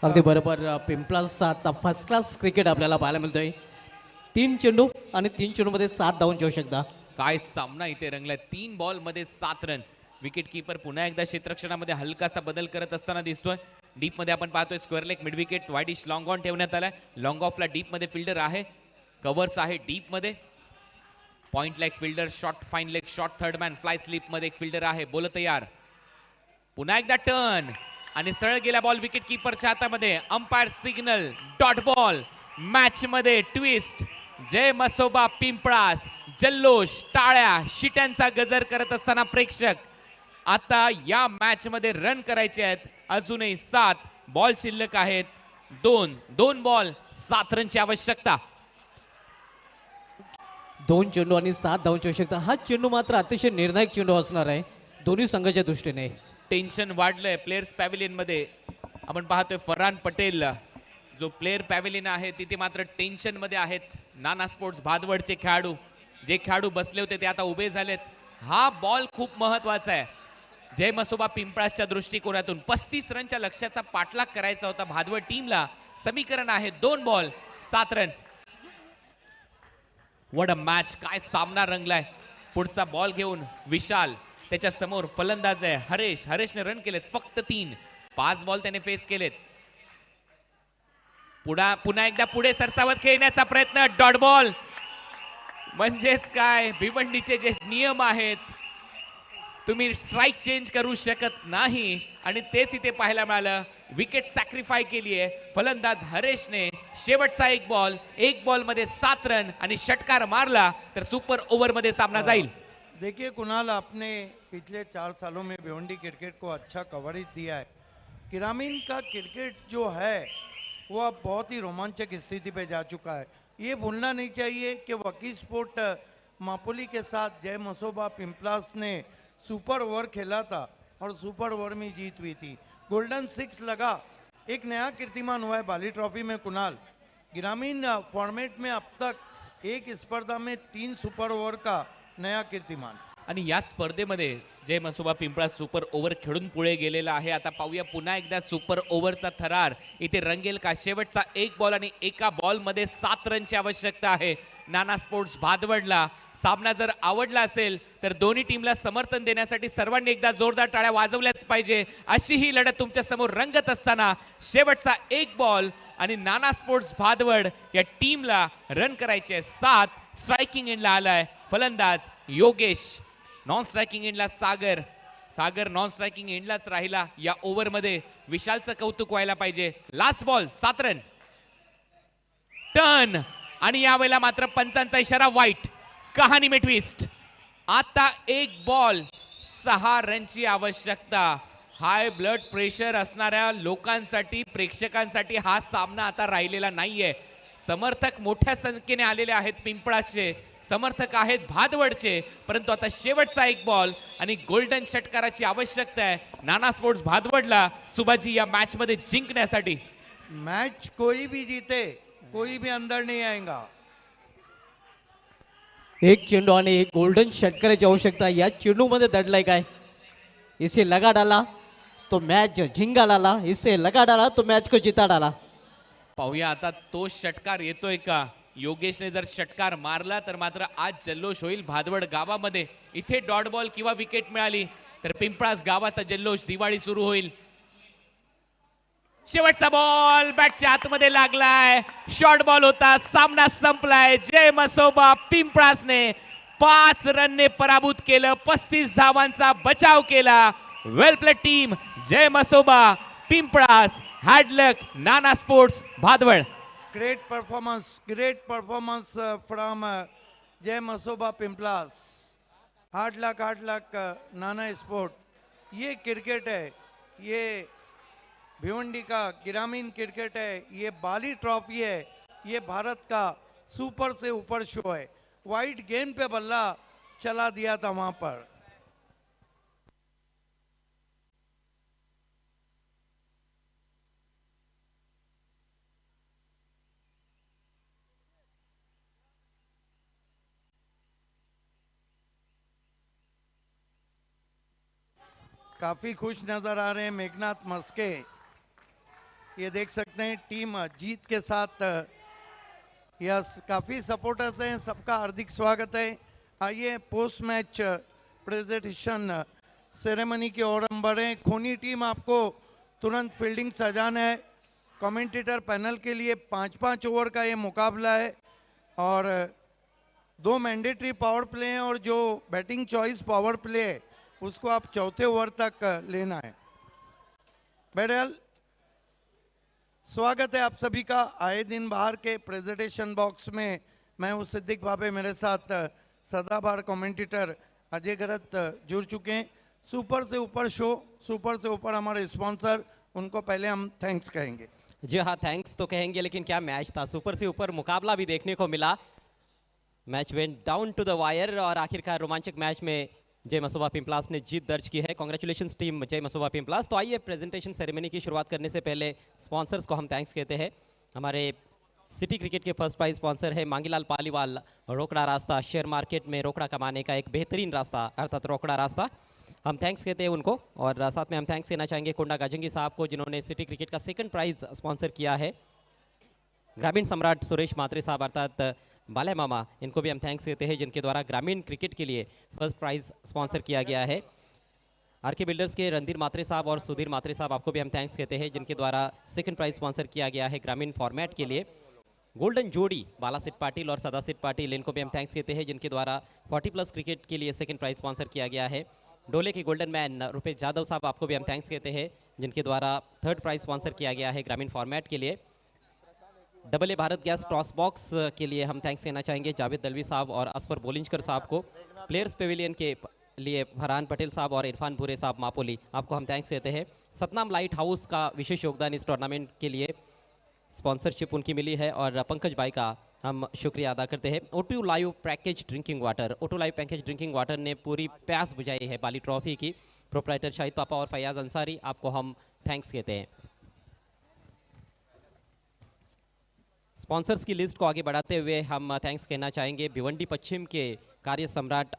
अगदी बरोबर. पिंपळासचा फर्स्ट क्लास क्रिकेट आपल्याला पाहायला मिळतोय. 3 चेंडू आणि 3 चेंडूमध्ये 7 धावांची आवश्यकता. काय सामना इथे रंगलाय. 3 बॉलमध्ये 7 रन. विकेट कीपर पुन्हा एकदा क्षेत्ररक्षणामध्ये हलकासा बदल करत असताना दिसतोय. डीप मध्ये आपण पाहतोय square leg mid wicket widish long on ठेवण्यात आलाय. लॉंग ऑफला डीप मध्ये फिल्डर आहे, कव्हर्स आहे डीप मध्ये. Point leg fielder, short fine leg, short third man, fly slip मध्ये एक फिल्डर आहे. बोल तयार. पुन्हा एकदा टर्न आणि सरळ गेला बॉल विकेट कीपरच्या हातामध्ये. Umpire signal, dot ball. Match मध्ये ट्विस्ट. जय मसोबा पिंपळास, जल्लोष, टाळ्या, शिट्यांचा गजर करत असताना प्रेक्षक. आता या मॅच मध्ये रन करायचे आहेत. अजूनही 7 बॉल शिल्लक आहेत. 2 बॉल 7 रनची आवश्यकता. 2 चेंडू आणि 7 धावांची आवश्यकता. हा चेंडू मात्र अतिशय निर्णायक चेंडू असणार आहे दोन्ही संघाच्या दृष्टीने. टेन्शन वाढलंय प्लेयर्स पॅव्हिलियन मध्ये. आपण पाहतोय फरहान पटेल जो प्लेयर पॅव्हिलियन आहे तिथे मात्र टेन्शन मध्ये आहेत. नाना स्पोर्ट्स भादवडचे खेळाडू, जे खेळाडू बसले होते ते आता उभे झालेत. हा बॉल खूप महत्वाचा आहे जय मसोबा पिंपळासच्या दृष्टिकोनातून. 35 रनच्या लक्ष्याचा पाठलाग करायचा होता भादवड टीमला. समीकरण आहे 2 ball 7 run. What a match. काय सामना रंगलाय. पुढचा बॉल घेऊन विशाल, त्याच्या समोर फलंदाज आहे हरेश. हरेशने रन केलेत फक्त 3. 5 बॉल त्याने फेस केलेत. पुन्हा एकदा पुढे सरसावत खेळण्याचा प्रयत्न, डॉट बॉल. म्हणजेच काय, भिवंडीचे जे नियम आहेत तुम्ही स्ट्राइक चेंज करू शकत नाही आणि तेच इथे पाहायला मिळालं. विकेट सॅक्रिफाय केली आहे फलंदाज हरेशने. शेवटचा 1 बॉल मध्ये 7 रन आणि षटकार मारला तर सुपर ओव्हर मध्ये सामना जाईल. देखिए कुणाल, आपने पिछले 4 सालों में भिवंडी क्रिकेट को अच्छा कवरेज दिया है. ग्रामीण का क्रिकेट जो है वो अब बहुत ही रोमांचक स्थिति पे जा चुका है. ये भूलना नहीं चाहिए कि वकील स्पोर्ट मापोली के साथ जय मसोबा पिंपलास ने सुपर ओवर खेला था और सुपर ओवर में जीत हुई थी. गोल्डन 6 लगा. एक नया कीर्तिमान हुआ है बाली ट्रॉफी में कुणाल. ग्रामीण फॉर्मेट में अब तक एक स्पर्धा में 3 सुपर ओवर का नया कीर्तिमान. आणि या स्पर्धेमध्ये जय मसोबा पिंपळा सुपर ओव्हर खेळून पुढे गेलेला आहे. आता पाहूया पुन्हा एकदा सुपर ओव्हरचा थरार इथे रंगेल का. शेवटचा 1 बॉल आणि 1 बॉलमध्ये 7 रनची आवश्यकता आहे नाना स्पोर्ट्स भादवडला. सामना जर आवडला असेल तर दोन्ही टीमला समर्थन देण्यासाठी सर्वांनी एकदा जोरदार टाळ्या वाजवल्याच पाहिजे. अशी ही लढत तुमच्या समोर रंगत असताना शेवटचा 1 बॉल आणि नाना स्पोर्ट्स भादवड या टीमला रन करायचे 7. स्ट्रायकिंग एंडला आलाय फलंदाज योगेश. नॉन स्ट्रायकिंग एंडला सागर नॉन स्ट्रायकिंग एंडलाच राहिला या ओव्हर मध्ये. विशालचं कौतुक व्हायला पाहिजे. Last ball 7 run. टर्न आणि यावेळेला मात्र पंचांचा इशारा वाईट. कहाणी में ट्विस्ट. आता 1 बॉल 6 रनची आवश्यकता. हाय ब्लड प्रेशर असणाऱ्या लोकांसाठी, प्रेक्षकांसाठी हा सामना आता राहिलेला नाहीये. समर्थक मोठ्या संख्येने आलेले आहेत. पिंपळासचे समर्थक आहेत भादवडचे. परंतु आता शेवटचा 1 बॉल आणि गोल्डन षटकाराची आवश्यकता आहे नाना स्पोर्ट्स भादवडला सुभाजी या मॅच मध्ये जिंकण्यासाठी. मैच कोई भी जीते, कोई भी अंदर नहीं आएगा. 1 चेंडू आणि 1 गोल्डन षटकाराची आवश्यकता. या चेंडू मध्ये दडलाय काय. इसे लगा डाला तो मैच झिंगा डाला, इसे लगा डाला तो मैच को जिता डाला. पाहूया आता तो षटकार येतोय का. योगेशने जर षटकार मारला तर मात्र आज जल्लोष होईल भादवड गावामध्ये. इथे डॉट बॉल किंवा विकेट मिळाली तर पिंपळास गावाचा जल्लोष, दिवाळी सुरू होईल. शेवटचा बॉल बॅटच्या आतमध्ये लागलाय. शॉर्ट बॉल होता. सामना संपलाय. जय मसोबा पिंपळासने 5 रनने पराभूत केलं. 35 धावांचा बचाव केला. Well play team Jai Masoba Pimplas. Hard luck Nana sports Bhadwad. great performance from Jay Masoba Pimplas. Hard luck Nana sport. ये क्रिकेट है, ये भिवंडी का ग्रामीण क्रिकेट है, ये बाली ट्रॉफी है, ये भारत का सुपर से ऊपर शो है. वाइड गेंद पे बल्ला चला दिया था वहां पर. काफी खुश नजर आ रहे हैं मेघनाथ मस्के. ये देख सकते हैं टीम जीत के साथ. यस, काफी सपोर्टर्स हैं. सबका हार्दिक स्वागत है. आइए पोस्ट मैच प्रेजेंटेशन सेरेमनी की ओर हम बढ़े. खूनी टीम आपको तुरंत फील्डिंग सजाना है. कमेंटेटर पैनल के लिए 5-5 ओवर का ये मुकाबला है और 2 मैंडेटरी पावर प्ले हैं और जो बैटिंग चॉइस पावर प्ले है उसको आप चौथे ओवर तक लेना है. बहरहाल स्वागत है आप सभी का. आए दिन बाहर के प्रेजेंटेशन बॉक्स में मैं हूँ सिद्दीक भाभे. मेरे साथ सदाबहार कमेंटेटर अजय गरत जुड़ चुके हैं. सुपर से ऊपर शो, सुपर से ऊपर हमारे स्पॉन्सर, उनको पहले हम थैंक्स कहेंगे. जी हाँ, थैंक्स तो कहेंगे, लेकिन क्या मैच था. सुपर से ऊपर मुकाबला भी देखने को मिला. Match went down to the wire और आखिरकार रोमांचक मैच में जय मसोबा पिंपलास ने जीत दर्ज की है. Congratulations team Jai Masoba Pimplas. तो आइए प्रेजेंटेशन सेरेमनी की शुरुआत करने से पहले स्पॉन्सर्स को हम थैंक्स कहते हैं. हमारे सिटी क्रिकेट के फर्स्ट प्राइज स्पॉन्सर है मांगीलाल पालीवाल. रोकड़ा रास्ता, शेयर मार्केट में रोकड़ा कमाने का एक बेहतरीन रास्ता अर्थात रोकड़ा रास्ता. हम थैंक्स कहते हैं उनको. और साथ में हम थैंक्स कहना चाहेंगे कोंडा गाजंगी साहब को, जिन्होंने सिटी क्रिकेट का सेकंड प्राइज स्पॉन्सर किया है. ग्रामीण सम्राट सुरेश मात्रे साहब अर्थात बाले मामा, इनको भी हम थैंक्स कहते हैं, जिनके द्वारा ग्रामीण क्रिकेट के लिए फर्स्ट प्राइज स्पॉन्सर किया गया है. आरके बिल्डर्स के रणधीर मात्रे साहब और सुधीर मात्रे साहब, आपको भी हम थैंक्स कहते हैं, जिनके द्वारा सेकंड प्राइज स्पॉन्सर किया गया है ग्रामीण फॉर्मेट के लिए. गोल्डन जोड़ी बाला सिट पाटिल और सदा सिट पाटिल, इनको भी हम थैंक्स कहते हैं, जिनके द्वारा 40+ क्रिकेट के लिए सेकंड प्राइज स्पॉन्सर किया गया है. डोले के गोल्डन मैन रुपेश जाधव साहब, आपको भी हम थैंक्स कहते हैं, जिनके द्वारा थर्ड प्राइज स्पॉन्सर किया गया है ग्रामीण फॉर्मेट के लिए. AA Bharat gas toss box के लिए हम थैंक्स कहना चाहेंगे जावेद दलवी साहब और असफर बोलिंजकर साहब को. प्लेयर्स पेविलियन के लिए फरहान पटेल साहब और इरफान भूरे साहब मापोली, आपको हम थैंक्स कहते हैं. सतनाम लाइट हाउस का विशेष योगदान इस टूर्नामेंट के लिए, स्पॉन्सरशिप उनकी मिली है और पंकज भाई का हम शुक्रिया अदा करते हैं. O2 live package drinking water, O2 live package drinking water ने पूरी प्यास बुझाई है बाली ट्रॉफी की. प्रोप्राइटर शाहिद पापा और फैयाज अंसारी, आपको हम थैंक्स कहते हैं. स्पॉन्सर्स की लिस्ट को आगे बढ़ाते हुए हम थैंक्स कहना चाहेंगे भिवंडी पश्चिम के कार्य सम्राट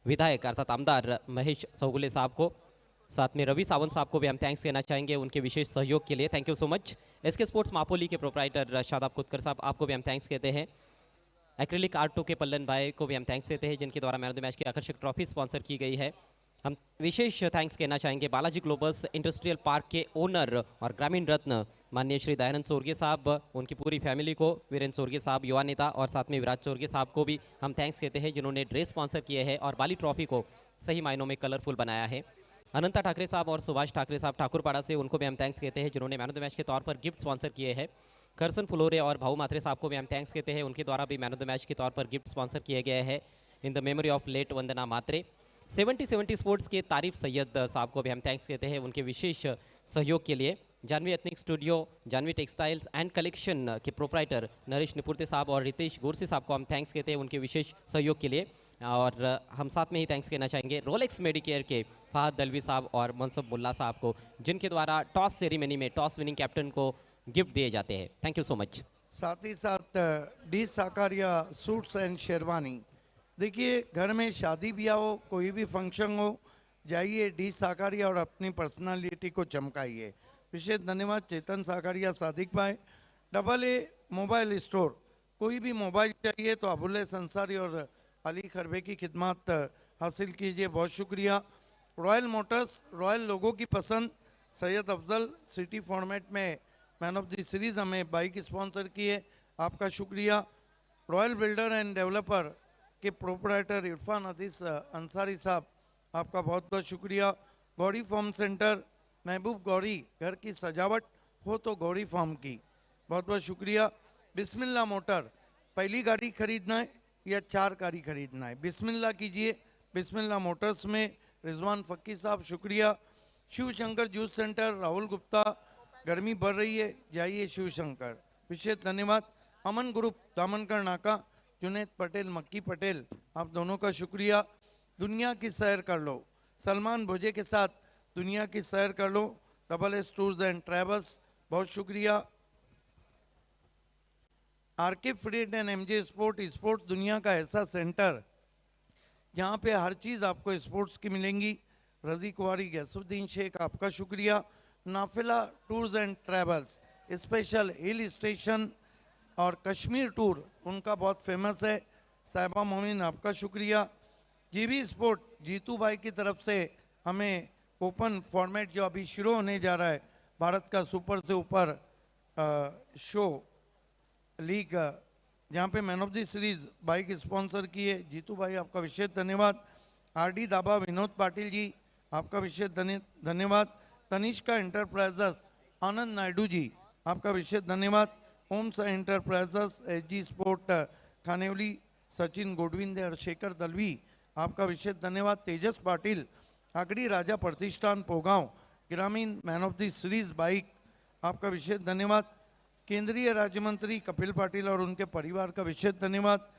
विधायक अर्थात आमदार महेश चौगुले साहब को. साथ में रवि सावंत साहब को भी हम थैंक्स कहना चाहेंगे उनके विशेष सहयोग के लिए. Thank you so much. SK sports Mapoli के प्रोप्राइटर शादाब कुतकर साहब, आपको भी हम थैंक्स कहते हैं. एक्रेलिक आर्ट 2 के पल्लन भाई को भी हम थैंक्स कहते हैं, जिनके द्वारा मैन ऑफ द मैच की आकर्षक ट्रॉफी स्पॉन्सर की गई है. हम विशेष थैंक्स कहना चाहेंगे बालाजी ग्लोबल्स इंडस्ट्रियल पार्क के ओनर और ग्रामीण रत्न माननीय श्री दयानंद सोरगे साहब, उनकी पूरी फैमिली को, वीरेंद्र सोरगे साहब युवा नेता और साथ में विराज सोरगे साहब को भी हम थैंक्स कहते हैं, जिन्होंने ड्रेस स्पॉन्सर किए हैं और बाली ट्रॉफी को सही मायनों में कलरफुल बनाया है. अनंता ठाकरे साहब और सुभाष ठाकरे साहब ठाकुरपाड़ा से, उनको भी हम थैंक्स कहते हैं, जिन्होंने मैन ऑफ द मैच के तौर पर गिफ्ट स्पॉन्सर किए हैं. करसन फुलोरे और भाऊ मात्रे साहब को भी हम थैंक्स कहते हैं, उनके द्वारा भी मैन ऑफ द मैच के तौर पर गिफ्ट स्पॉन्सर किए गए हैं in the memory of late Vandana Mhatre. 70 sports के तारीफ सैयद साहब को भी हम थैंक्स कहते हैं, उनके विशेष सहयोग के लिए. Janhavi ethnic studio, Janhavi textiles and collection के प्रोप्राइटर नरेश निपुर्ते साहब और रितेश गोरसे साहब को हम थैंक्स कहते हैं, उनके विशेष सहयोग के लिए. और हम साथ में ही थैंक्स कहना चाहेंगे रोलेक्स मेडिकेयर के फहद दलवी साहब और मनसब मुल्ला साहब को, जिनके द्वारा टॉस सेरेमनी में टॉस विनिंग कैप्टन को गिफ्ट दिए जाते हैं. Thank you so much. साथ ही साथ D Sakariya suits end sherwani. देखिए, घर में शादी ब्याह हो, कोई भी फंक्शन हो, जाइए डी साकारिया और अपनी पर्सनालिटी को चमकाइए. विशेष धन्यवाद चेतन साकारिया, सादिक भाई. AA मोबाइल स्टोर, कोई भी मोबाइल चाहिए तो अबुल संसारी और अली खरबे की खिदमत हासिल कीजिए. बहुत शुक्रिया. रॉयल मोटर्स, रॉयल लोगों की पसंद, सैयद अफजल सिटी फॉर्मेट में मैन ऑफ द सीरीज हमें बाइक स्पॉन्सर किए, आपका शुक्रिया। रॉयल बिल्डर एंड डेवलपर के प्रोपराइटर इरफान हदीस अंसारी साहब, आपका बहुत बहुत शुक्रिया। गौरी फार्म सेंटर महबूब गौरी, घर की सजावट हो तो गौरी फार्म की, बहुत बहुत शुक्रिया। बिस्मिल्लाह मोटर, पहली गाड़ी खरीदना है या 4 गाड़ी खरीदना है, बिस्मिल्लाह कीजिए। बिस्मिल्लाह मोटर्स में रिजवान फक्की साहब, शुक्रिया। शिव शंकर जूस सेंटर राहुल गुप्ता, गर्मी बढ़ रही है, जाइए शिव शंकर, विशेष धन्यवाद। अमन ग्रुप दामनकर नाका, जुनेद पटेल मक्की पटेल, आप दोनों का शुक्रिया। दुनिया की सैर कर लो, सलमान भोजे के साथ दुनिया की सैर कर लो, double S tours and travels, बहुत शुक्रिया। आरके फ्रीड एंड एमजे स्पोर्ट्स दुनिया का ऐसा सेंटर जहाँ पे हर चीज़ आपको स्पोर्ट्स की मिलेंगी। रजी कुमारी गैसुद्दीन शेख, आपका शुक्रिया। Nafila tours and travels, special hill station और कश्मीर टूर उनका बहुत फेमस है, साहिबा मोमिन, आपका शुक्रिया। जीबी स्पोर्ट जीतू भाई की तरफ से हमें ओपन फॉर्मेट जो अभी शुरू होने जा रहा है, भारत का सुपर से ऊपर शो लीग, जहाँ पे man of the series bike sponsor किए, जीतू भाई आपका विशेष धन्यवाद। आरडी दाबा विनोद पाटिल जी, आपका विशेष धन्यवाद। तनिष्का एंटरप्राइजेस आनंद नायडू जी, आपका विशेष धन्यवाद। Oms enterprises SG sport Khanevali Sachin Godvinde और शेखर दलवी, आपका विशेष धन्यवाद। तेजस पाटिल आगड़ी राजा प्रतिष्ठान पोगांव ग्रामीण man of the series bike, आपका विशेष धन्यवाद। केंद्रीय राज्य मंत्री कपिल पाटिल और उनके परिवार का विशेष धन्यवाद।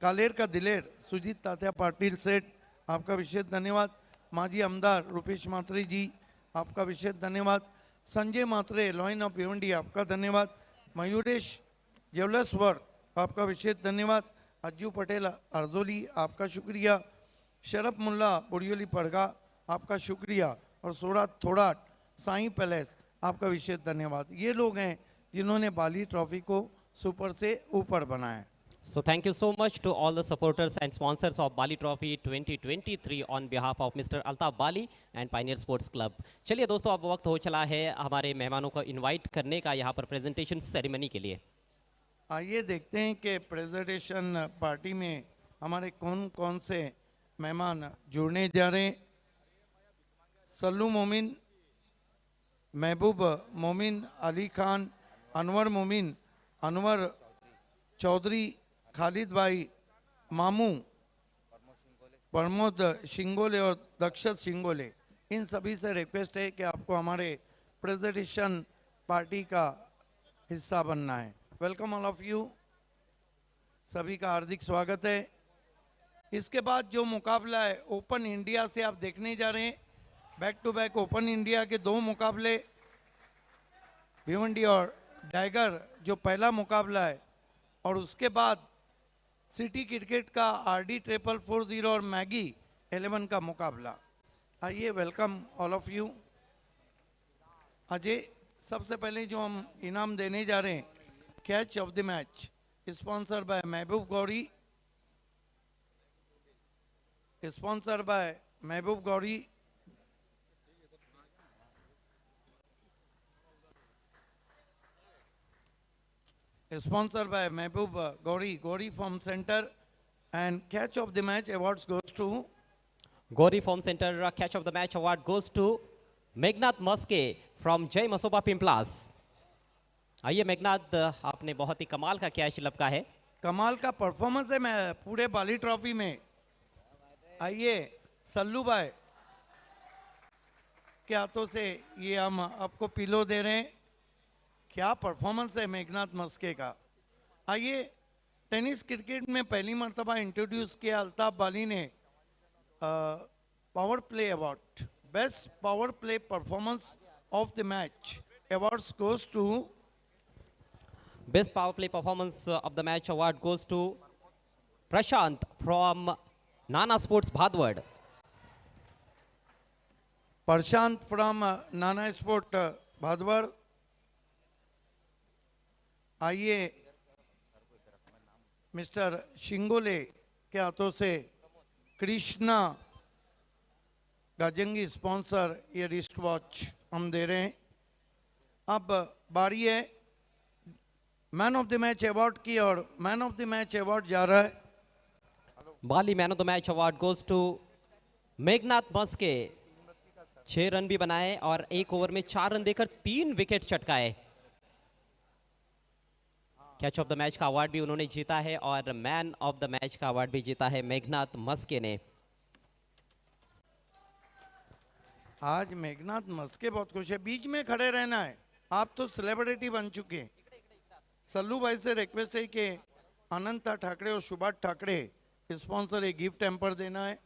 कालेर का दिलेर सुजीत तात्या पाटिल सेठ, आपका विशेष धन्यवाद। माजी आमदार रुपेश मात्रे जी, आपका विशेष धन्यवाद। संजय मात्रे लॉइन ऑफ भिवंडी, आपका धन्यवाद। मयूरेश ज्वेलर्स वर्क, आपका विशेष धन्यवाद। अज्जू पटेल अर्जोली, आपका शुक्रिया। शरफ मुल्ला बुरियोली पड़गा, आपका शुक्रिया। और सोरात थोड़ाट साईं पैलेस, आपका विशेष धन्यवाद। ये लोग हैं जिन्होंने बाली ट्रॉफी को सुपर से ऊपर बनाया। So thank you so much to all the supporters and sponsors of Bali Trophy 2023 on behalf of Mr. Altaf Bali and Pioneer Sports Club. चलिए दोस्तों, अब वक्त हो चला है हमारे मेहमानों को इनवाइट करने का यहाँ पर प्रेजेंटेशन सेरेमनी के लिए। आइए देखते हैं कि प्रेजेंटेशन पार्टी में हमारे कौन कौन से मेहमान जुड़ने जा रहे हैं। सल्लू मोमिन, महबूब मोमिन, अली खान, अनवर मोमिन, अनवर चौधरी, खालिद भाई, मामू, प्रमोद शिंगोले और दक्षत शिंगोले, इन सभी से रिक्वेस्ट है कि आपको हमारे प्रेजेंटेशन पार्टी का हिस्सा बनना है। वेलकम ऑल ऑफ यू, सभी का हार्दिक स्वागत है। इसके बाद जो मुकाबला है ओपन इंडिया से आप देखने जा रहे हैं, back to back open India के 2 मुकाबले, भिवंडी और टाइगर जो पहला मुकाबला है, और उसके बाद सिटी क्रिकेट का आरडी 440 और मैगी 11 का मुकाबला। आइए, welcome all of you. Ajay, सबसे पहले जो हम इनाम देने जा रहे हैं, catch of the match, sponsor bye Mehboob Gauri, sponsor by Mehboob Gauri. Sponsored by Mehboob Gauri Farm Center, and catch of the match awards goes to Gauri Farm Center catch of the match award goes to Meghnath Maske from जय मसोबा पिंपलास। आइए मेघनाथ, आपने बहुत ही कमाल का catch लपका है। कमाल का performance है मैं पूरे बाली ट्रॉफी में। आइए सल्लू भाई के हाथों से ये हम आपको पिलो दे रहे हैं। क्या परफॉर्मेंस है मेघनाथ मस्के का। आइए, टेनिस क्रिकेट में पहली मर्तबा इंट्रोड्यूस किया अल्ताफ बाली ने power play award, best power play performance of the match awards goes to Best power play performance of the match award goes to Prashant from Nana Sports Bhadwad. Prashant from Nana sport Bhadwar. आइए mister Shingole के हाथों से Krishna Gajangi sponsor ये wrist watch. हम दे रहे हैं। अब बारी है man of the match award की, और man of the match award जा रहा है Bali man of the match award goes to Meghnath Maske. 6 run भी बनाए और 1 ओवर में 4 रन देकर 3 विकेट चटकाए। कैच ऑफ द मैच का अवार्ड भी उन्होंने जीता है और मैन ऑफ द मैच का अवार्ड भी जीता है मेघनाथ मस्के ने। आज मेघनाथ मस्के बहुत खुश है। बीच में खड़े रहना है, आप तो सेलिब्रिटी बन चुके हैं। सल्लू भाई से रिक्वेस्ट है कि अनंता ठाकरे और सुभाष ठाकरे स्पॉन्सर एक गिफ्ट हैम्पर देना है।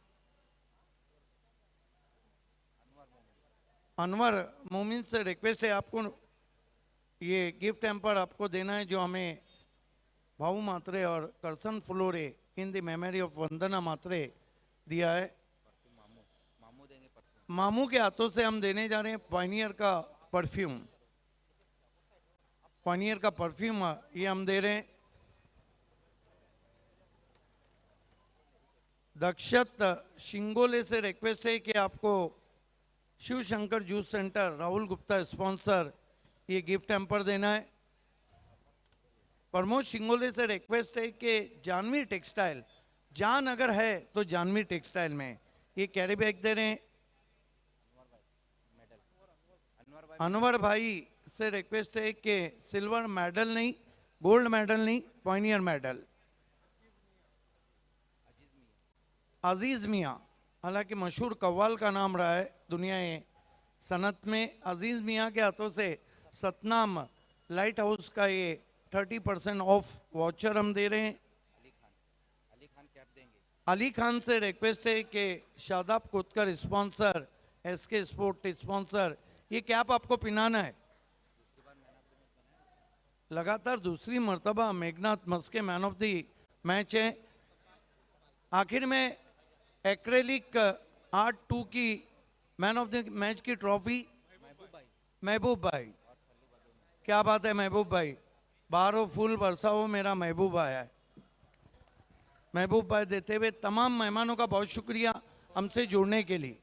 अनवर मोमिन से रिक्वेस्ट है आपको ये गिफ्ट हैम्पर आपको देना है, जो हमें भाऊ मात्रे और Karsan Flore in the memory of Vandana मात्रे दिया है। मामू के हाथों से हम देने जा रहे हैं पायनियर का परफ्यूम। पायनियर का परफ्यूम ये हम दे रहे हैं। दक्षत शिंगोले से रिक्वेस्ट है कि आपको Shiv Shankar juice centre Rahul Gupta sponsor ये गिफ्ट हैम्पर देना है। प्रमोद शिंगोले से रिक्वेस्ट है कि जानवी टेक्सटाइल, जान अगर है तो जानवी टेक्सटाइल में ये कैरी बैग दे रहे हैं। अनवर भाई से रिक्वेस्ट है कि सिल्वर मेडल नहीं, गोल्ड मेडल नहीं, पॉइनियर मेडल। अजीज मियाँ, हालांकि मशहूर कव्वाल का नाम रहा है दुनिया सनत में, अजीज मियाँ के हाथों से सतनाम लाइट हाउस का ये 30% ऑफ वाउचर हम दे रहे हैं। अली खान से रिक्वेस्ट है कि Shadab Kotkar sponsor, SK sport sponsor ये कैप आपको पिनाना है। लगातार दूसरी मर्तबा Meghnath Maske man of the match है। आखिर में एक्रेलिक आर्ट 2 की मैन ऑफ द मैच की ट्रॉफी महबूब भाई। क्या बात है महबूब भाई, बाहरों फूल बरसाओ मेरा महबूब आया है। महबूब भाई देते हुए तमाम मेहमानों का बहुत शुक्रिया हमसे जुड़ने के लिए।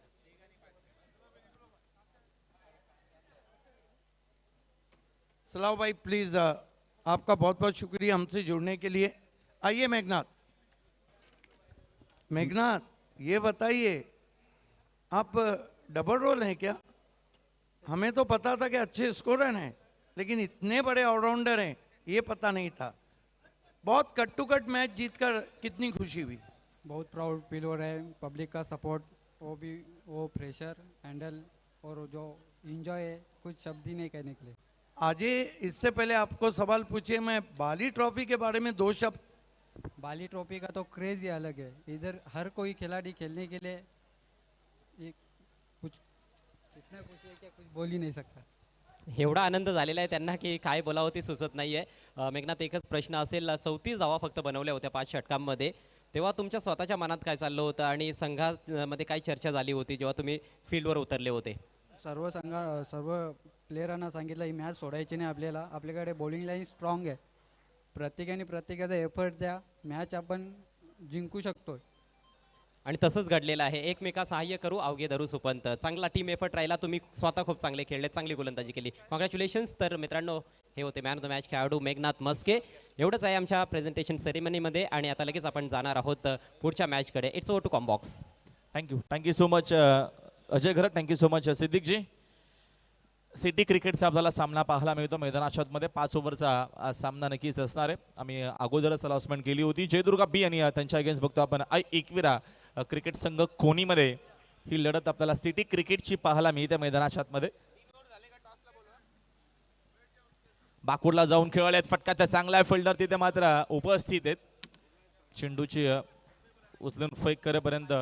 सलाह भाई प्लीज आपका बहुत बहुत शुक्रिया हमसे जुड़ने के लिए। आइए मेघनाथ, मेघनाथ ये बताइए आप डबल रोल हैं क्या? हमें तो पता था कि अच्छे स्कोरर हैं, लेकिन इतने बड़े ऑलराउंडर हैं ये पता नहीं था। बहुत कट टू कट मैच जीतकर कितनी खुशी हुई? बहुत प्राउड फील हो रहा है। पब्लिक का सपोर्ट, वो प्रेशर हैंडल और जो इंजॉय है, कुछ शब्द ही नहीं कहने के लिए। आज इससे पहले आपको सवाल पूछे, मैं बाली ट्रॉफी के बारे में 2 शब्द। बाली ट्रॉफी का तो क्रेज ही अलग है। इधर हर कोई खिलाड़ी खेलने के लिए एक कुछ इतना खुशी है कि कुछ बोल ही नहीं सकता। एवढा आनंद झालेला आहे त्यांना की काय बोलावं ते सुचत नाहीये। मेघनाथ एकच प्रश्न असेल, 34 धावा फक्त बनवल्या होत्या 5 षटकांमध्ये, तेव्हा तुमच्या स्वतःच्या मनात काय चाललं होतं आणि संघामध्ये काय चर्चा झाली होती जेव्हा तुम्ही फील्डवर उतरले होते? सर्व प्लेयरांना सांगितलं ही मॅच सोडायची नाही आपल्याला, आपल्याकडे बॉलिंग लाईन स्ट्रॉंग आहे, प्रत्येकाने प्रत्येकाचा एफर्ट द्या, मॅच आपण जिंकू शकतो। आणि तसंच घडलेलं आहे। एकमेका सहाय्य करू अवघे धरू सुपंत। चांगला टीम एफर्ट राहिला, तुम्ही स्वतः खूप चांगले खेळले, चांगली गोलंदाजी केली, कॉंग्रॅच्युलेशन्स। तर मित्रांनो हे होते मॅन ऑफ द मॅच खेळाडू मेघनाथ मस्के। एवढंच आहे आमच्या प्रेझेंटेशन सेरेमनीमध्ये आणि आता लगेच आपण जाणार आहोत पुढच्या मॅचकडे। It's over to comm box. Thank you so much Ajay Gharat, thank you so much Siddiq ji. City क्रिकेटचा आपल्याला सामना पाहायला मिळतो मैदानामध्ये। 5 ओव्हरचा सामना नक्कीच असणार आहे। आम्ही अगोदरच अनाउन्समेंट केली होती। जयदुर्गा बी आणि त्यांच्या अगेन्स्ट बघतो आपण एकविरा क्रिकेट संघ कोणीमध्ये ही लढत आपल्याला सिटी क्रिकेटची पाहायला मिळते मैदानामध्ये। बाकुडला जाऊन खेळले, फटका त्या चांगला फिल्डर तिथे मात्र उपस्थित आहेत। चेंडूची उचलून फेक करेपर्यंत